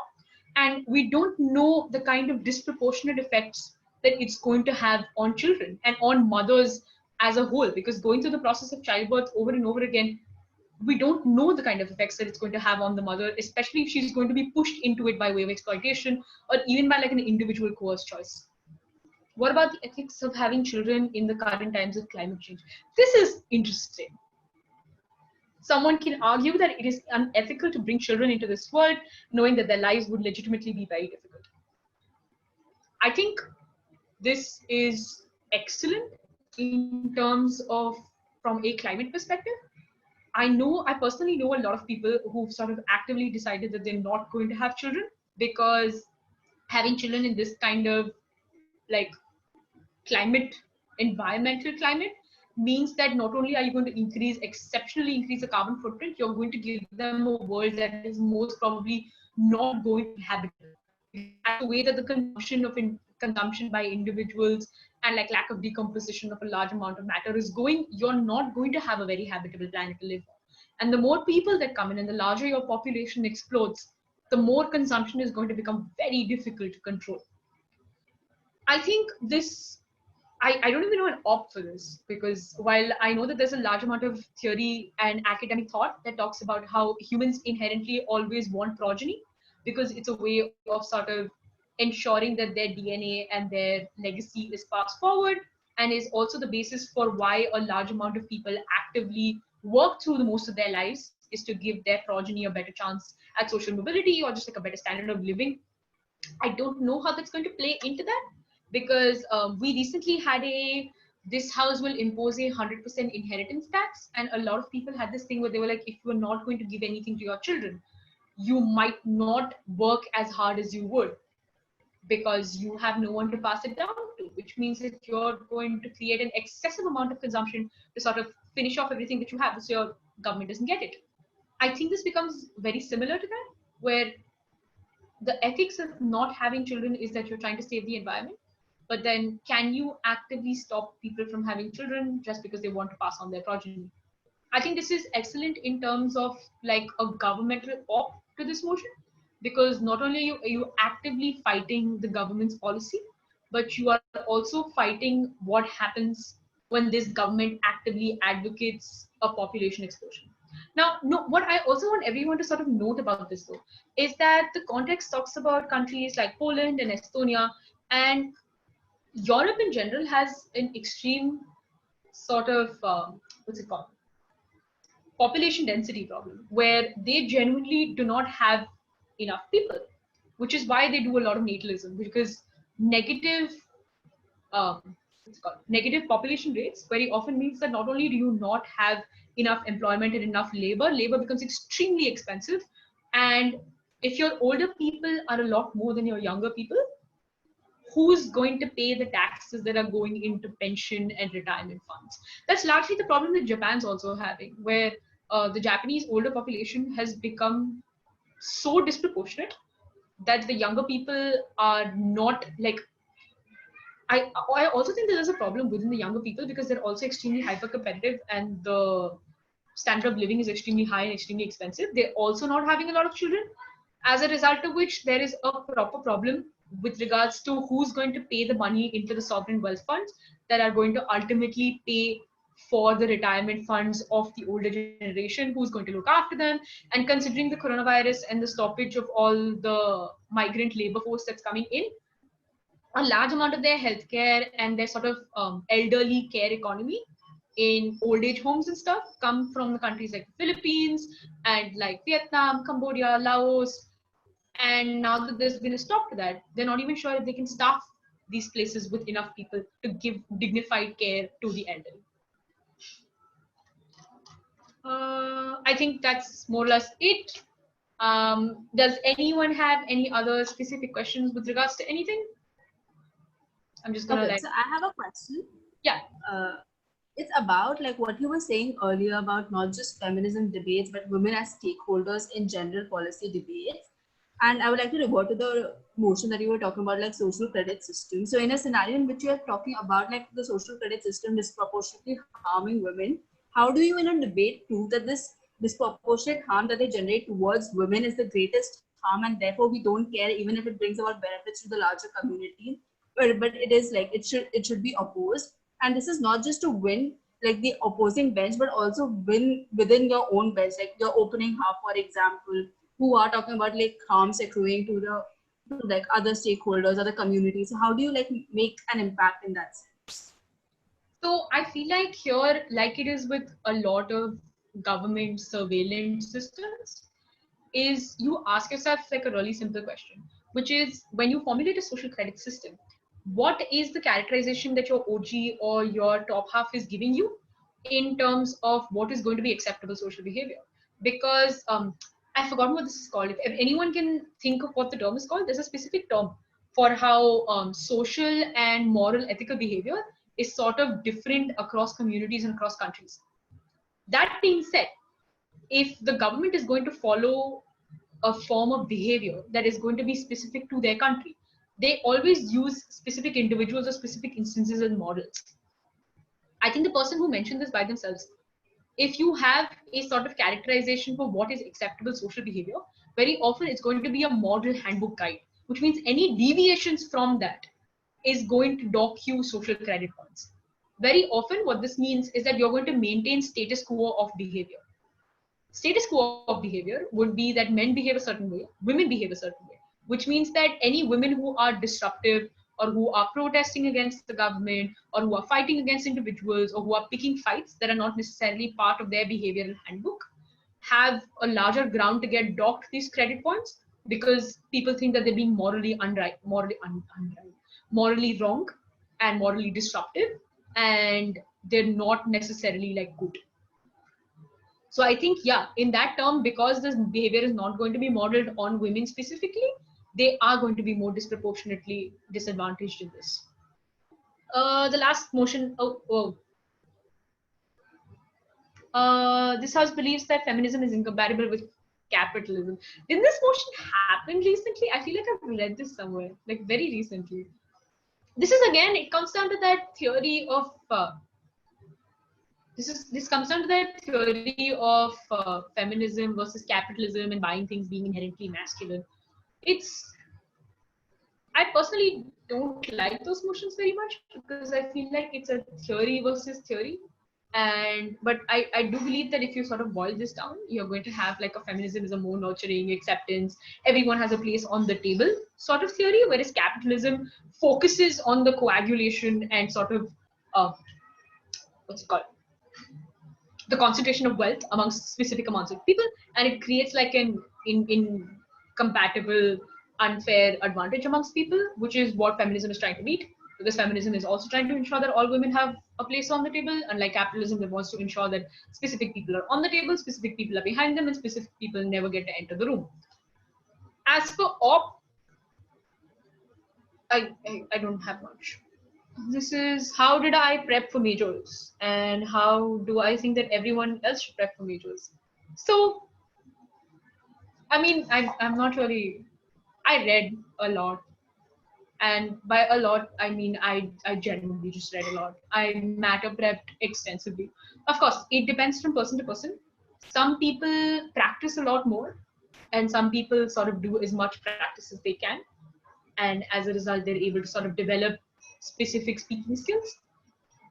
And we don't know the kind of disproportionate effects that it's going to have on children and on mothers as a whole, because going through the process of childbirth over and over again, we don't know the kind of effects that it's going to have on the mother, especially if she's going to be pushed into it by way of exploitation or even by like an individual coerced choice. What about the ethics of having children in the current times of climate change? This is interesting. Someone can argue that it is unethical to bring children into this world, knowing that their lives would legitimately be very difficult. I think this is excellent in terms of from a climate perspective. I personally know a lot of people who've sort of actively decided that they're not going to have children, because having children in this kind of like environmental climate, means that not only are you going to exceptionally increase the carbon footprint, you're going to give them a world that is most probably not going to be habitable. That's the way that the consumption by individuals and like lack of decomposition of a large amount of matter is going, you're not going to have a very habitable planet to live on. And the more people that come in and the larger your population explodes, the more consumption is going to become very difficult to control. I think this, I don't even know an opt for this, because while I know that there's a large amount of theory and academic thought that talks about how humans inherently always want progeny, because it's a way of sort of ensuring that their DNA and their legacy is passed forward, and is also the basis for why a large amount of people actively work through the most of their lives, is to give their progeny a better chance at social mobility or just like a better standard of living. I don't know how that's going to play into that, because we recently had this house will impose a 100% inheritance tax, and a lot of people had this thing where they were like, if you're not going to give anything to your children, you might not work as hard as you would, because you have no one to pass it down to, which means that you're going to create an excessive amount of consumption to sort of finish off everything that you have, so your government doesn't get it. I think this becomes very similar to that, where the ethics of not having children is that you're trying to save the environment, but then can you actively stop people from having children just because they want to pass on their progeny? I think this is excellent in terms of like a governmental opt to this motion, because not only are you actively fighting the government's policy, but you are also fighting what happens when this government actively advocates a population explosion. Now, no, what I also want everyone to sort of note about this though, is that the context talks about countries like Poland and Estonia, and Europe in general has an extreme sort of what's it called, population density problem, where they genuinely do not have enough people, which is why they do a lot of natalism, because negative what's it called, negative population rates very often means that not only do you not have enough employment and enough labor becomes extremely expensive, and if your older people are a lot more than your younger people, who's going to pay the taxes that are going into pension and retirement funds? That's largely the problem that Japan's also having, where the Japanese older population has become so disproportionate that the younger people are not like, I also think that there's a problem within the younger people because they're also extremely hyper competitive and the standard of living is extremely high and extremely expensive. They're also not having a lot of children, as a result of which there is a proper problem with regards to who's going to pay the money into the sovereign wealth funds that are going to ultimately pay for the retirement funds of the older generation, who's going to look after them. And considering the coronavirus and the stoppage of all the migrant labor force that's coming in, a large amount of their healthcare and their sort of elderly care economy in old age homes and stuff come from the countries like the Philippines and like Vietnam, Cambodia, Laos. And now that there's been a stop to that, they're not even sure if they can staff these places with enough people to give dignified care to the elderly. I think that's more or less it. Does anyone have any other specific questions with regards to anything? I'm just gonna Okay, so I have a question. Yeah. It's about like what you were saying earlier about not just feminism debates, but women as stakeholders in general policy debates. And I would like to revert to the motion that you were talking about, like social credit system. So in a scenario in which you are talking about like the social credit system disproportionately harming women, how do you in a debate prove that this disproportionate harm that they generate towards women is the greatest harm, and therefore we don't care even if it brings about benefits to the larger community? But it is like it should be opposed. And this is not just to win like the opposing bench, but also win within your own bench, like your opening half, for example, who are talking about like harms accruing to like other stakeholders, other communities. So how do you like make an impact in that sense? So I feel like here, like it is with a lot of government surveillance systems, is you ask yourself like a really simple question, which is when you formulate a social credit system, what is the characterization that your OG or your top half is giving you in terms of what is going to be acceptable social behavior? Because I've forgotten what this is called. If anyone can think of what the term is called, there's a specific term for how social and moral ethical behavior is sort of different across communities and across countries. That being said, if the government is going to follow a form of behavior that is going to be specific to their country, they always use specific individuals or specific instances as models. I think the person who mentioned this by themselves, if you have a sort of characterization for what is acceptable social behavior, very often it's going to be a model handbook guide, which means any deviations from that is going to dock you social credit points. Very often what this means is that you're going to maintain status quo of behavior. Status quo of behavior would be that men behave a certain way, women behave a certain way, which means that any women who are disruptive or who are protesting against the government or who are fighting against individuals or who are picking fights that are not necessarily part of their behavioral handbook have a larger ground to get docked these credit points, because people think that they're being morally morally wrong and morally disruptive, and they're not necessarily like good. So I think, yeah, in that term, because this behavior is not going to be modeled on women specifically, they are going to be more disproportionately disadvantaged in this. The last motion, this house believes that feminism is incompatible with capitalism. Did this motion happen recently? I feel like I've read this somewhere, like very recently. This is again, it comes down to that theory of this comes down to that theory of feminism versus capitalism and buying things being inherently masculine. I personally don't like those motions very much because I feel like it's a theory versus theory. But I do believe that if you sort of boil this down, you're going to have like a feminism is a more nurturing acceptance, everyone has a place on the table sort of theory, whereas capitalism focuses on the coagulation and sort of what's it called, the concentration of wealth amongst specific amounts of people, and it creates like an incompatible, unfair advantage amongst people, which is what feminism is trying to beat. Because feminism is also trying to ensure that all women have a place on the table, unlike capitalism that wants to ensure that specific people are on the table, specific people are behind them, and specific people never get to enter the room. As for op, I don't have much. This is how did I prep for majors, and how do I think that everyone else should prep for majors. So, I mean, I'm not really. I read a lot, and by a lot I mean I genuinely just read a lot. I matter prepped extensively. Of course, it depends from person to person. Some people practice a lot more, and some people sort of do as much practice as they can, and as a result they're able to sort of develop specific speaking skills.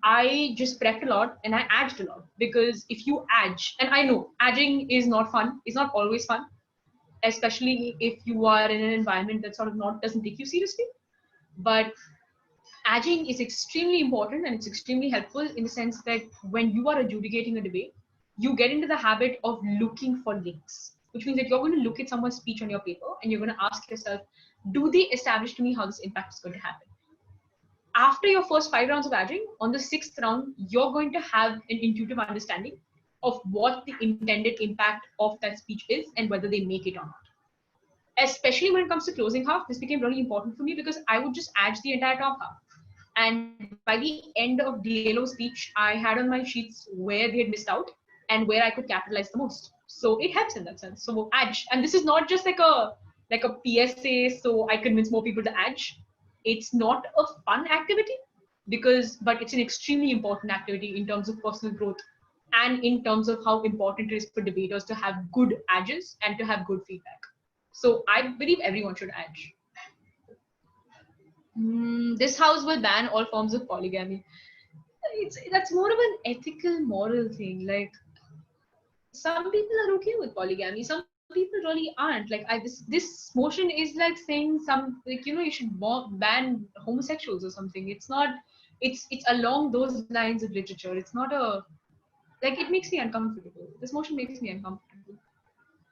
I just prepped a lot and I aged a lot, because if you age, and I know aging is not fun, it's not always fun, especially if you are in an environment that sort of not doesn't take you seriously. But aging is extremely important, and it's extremely helpful in the sense that when you are adjudicating a debate, you get into the habit of looking for links, which means that you're going to look at someone's speech on your paper and you're going to ask yourself, do they establish to me how this impact is going to happen? After your first 5 rounds of aging, on the 6th round, you're going to have an intuitive understanding of what the intended impact of that speech is and whether they make it or not. Especially when it comes to closing half, this became really important for me, because I would just age the entire top half. And by the end of DLO's speech, I had on my sheets where they had missed out and where I could capitalize the most. So it helps in that sense. So age, and this is not just like a PSA, so I convince more people to age. It's not a fun activity, but it's an extremely important activity in terms of personal growth and in terms of how important it is for debaters to have good ages and to have good feedback. So I believe everyone should age. This house will ban all forms of polygamy. That's more of an ethical, moral thing. Like, some people are okay with polygamy, some people really aren't. Like, this motion is like saying you should ban homosexuals or something. It's not. It's along those lines of literature. It's not it makes me uncomfortable. This motion makes me uncomfortable,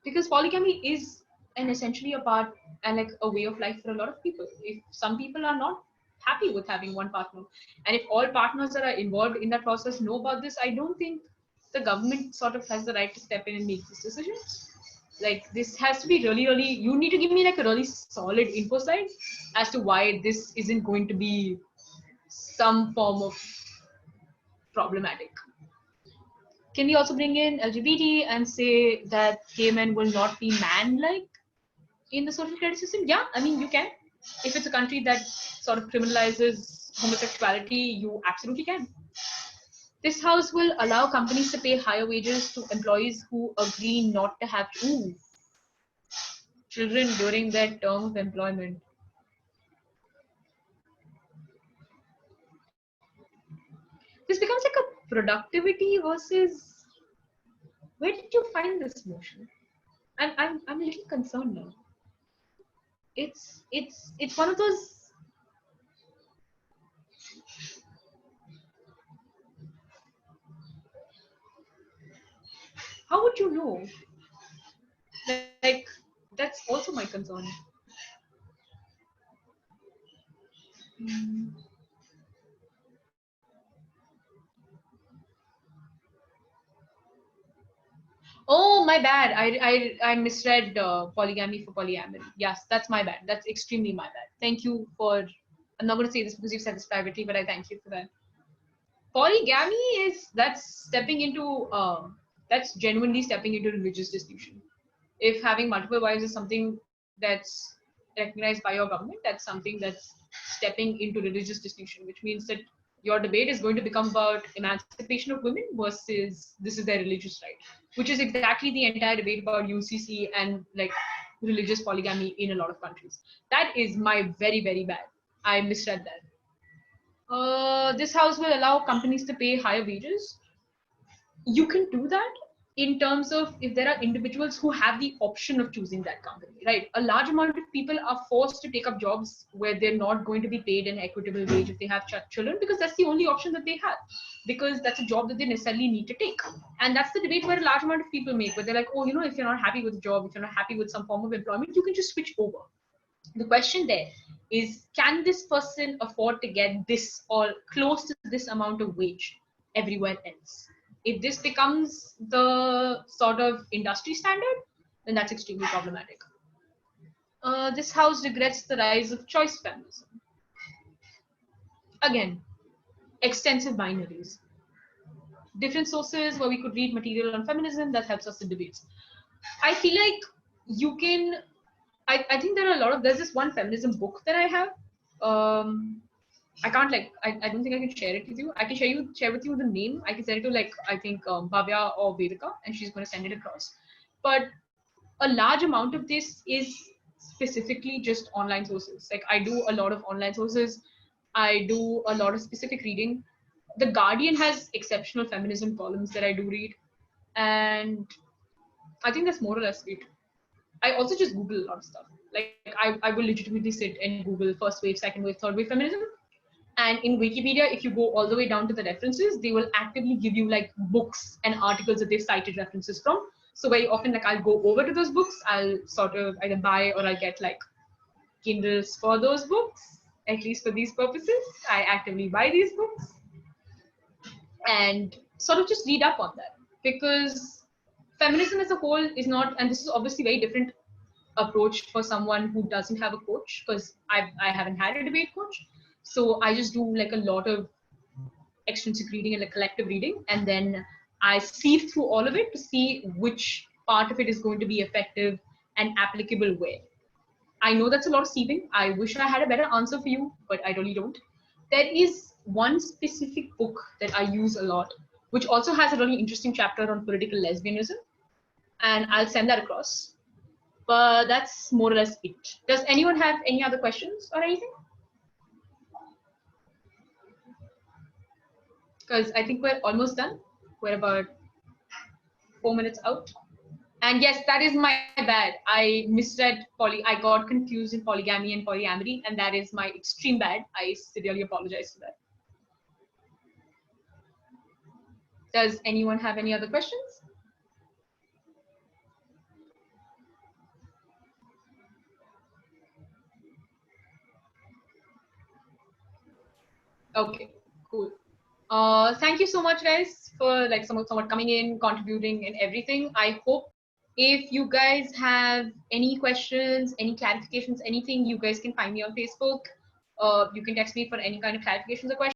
because polygamy is an essentially a part and like a way of life for a lot of people. If some people are not happy with having one partner, and if all partners that are involved in that process know about this, I don't think the government sort of has the right to step in and make these decisions. Like, this has to be really, really, you need to give me like a really solid info slide as to why this isn't going to be some form of problematic. Can we also bring in LGBT and say that gay men will not be man-like in the social credit system? Yeah, I mean, you can. If it's a country that sort of criminalizes homosexuality, you absolutely can. This house will allow companies to pay higher wages to employees who agree not to have children during their term of employment. This becomes like a productivity versus, where did you find this motion? I'm a little concerned now. It's one of those. How would you know? Like, that's also my concern. Oh, my bad. I misread polygamy for polyamory. Yes, that's my bad. That's extremely my bad. Thank you for. I'm not going to say this because you've said this privately, but I thank you for that. Polygamy that's genuinely stepping into religious distinction. If having multiple wives is something that's recognized by your government, that's something that's stepping into religious distinction, which means that your debate is going to become about emancipation of women versus this is their religious right, which is exactly the entire debate about UCC and like religious polygamy in a lot of countries. That is my very, very bad. I misread that. This house will allow companies to pay higher wages. You can do that in terms of if there are individuals who have the option of choosing that company, right? A large amount of people are forced to take up jobs where they're not going to be paid an equitable wage if they have children, because that's the only option that they have, because that's a job that they necessarily need to take. And that's the debate where a large amount of people make, where they're like, oh, if you're not happy with the job, if you're not happy with some form of employment, you can just switch over. The question there is, can this person afford to get this or close to this amount of wage everywhere else? If this becomes the sort of industry standard, then that's extremely problematic. This house regrets the rise of choice feminism. Again, extensive binaries. Different sources where we could read material on feminism that helps us in debates. I feel like you can, I think there are a lot of, there's this one feminism book that I have. I can't I don't think I can share it with you. I can share with you the name. I can send it to I think Bhavya or Vedika, and she's going to send it across. But a large amount of this is specifically just online sources. Like I do a lot of online sources. I do a lot of specific reading. The Guardian has exceptional feminism columns that I do read. And I think that's more or less it. I also just Google a lot of stuff. Like I will legitimately sit and Google first wave, second wave, third wave feminism. And in Wikipedia, if you go all the way down to the references, they will actively give you like books and articles that they've cited references from. So very often, like I'll go over to those books, I'll sort of either buy or I'll get like Kindles for those books, at least for these purposes. I actively buy these books and sort of just read up on that, because feminism as a whole is not, and this is obviously very different approach for someone who doesn't have a coach, because I haven't had a debate coach. So I just do like a lot of extrinsic reading and like collective reading, and then I sieve through all of it to see which part of it is going to be effective and applicable where. I know that's a lot of sieving. I wish I had a better answer for you, but I really don't. There is one specific book that I use a lot, which also has a really interesting chapter on political lesbianism, and I'll send that across. But that's more or less it. Does anyone have any other questions or anything? Because I think we're almost done. We're about 4 minutes out. And yes, that is my bad. I misread I got confused in polygamy and polyamory, and that is my extreme bad. I sincerely apologize for that. Does anyone have any other questions? Okay, cool. Thank you so much, guys, for like somewhat coming in, contributing, and everything. I hope if you guys have any questions, any clarifications, anything, you guys can find me on Facebook. You can text me for any kind of clarifications or questions.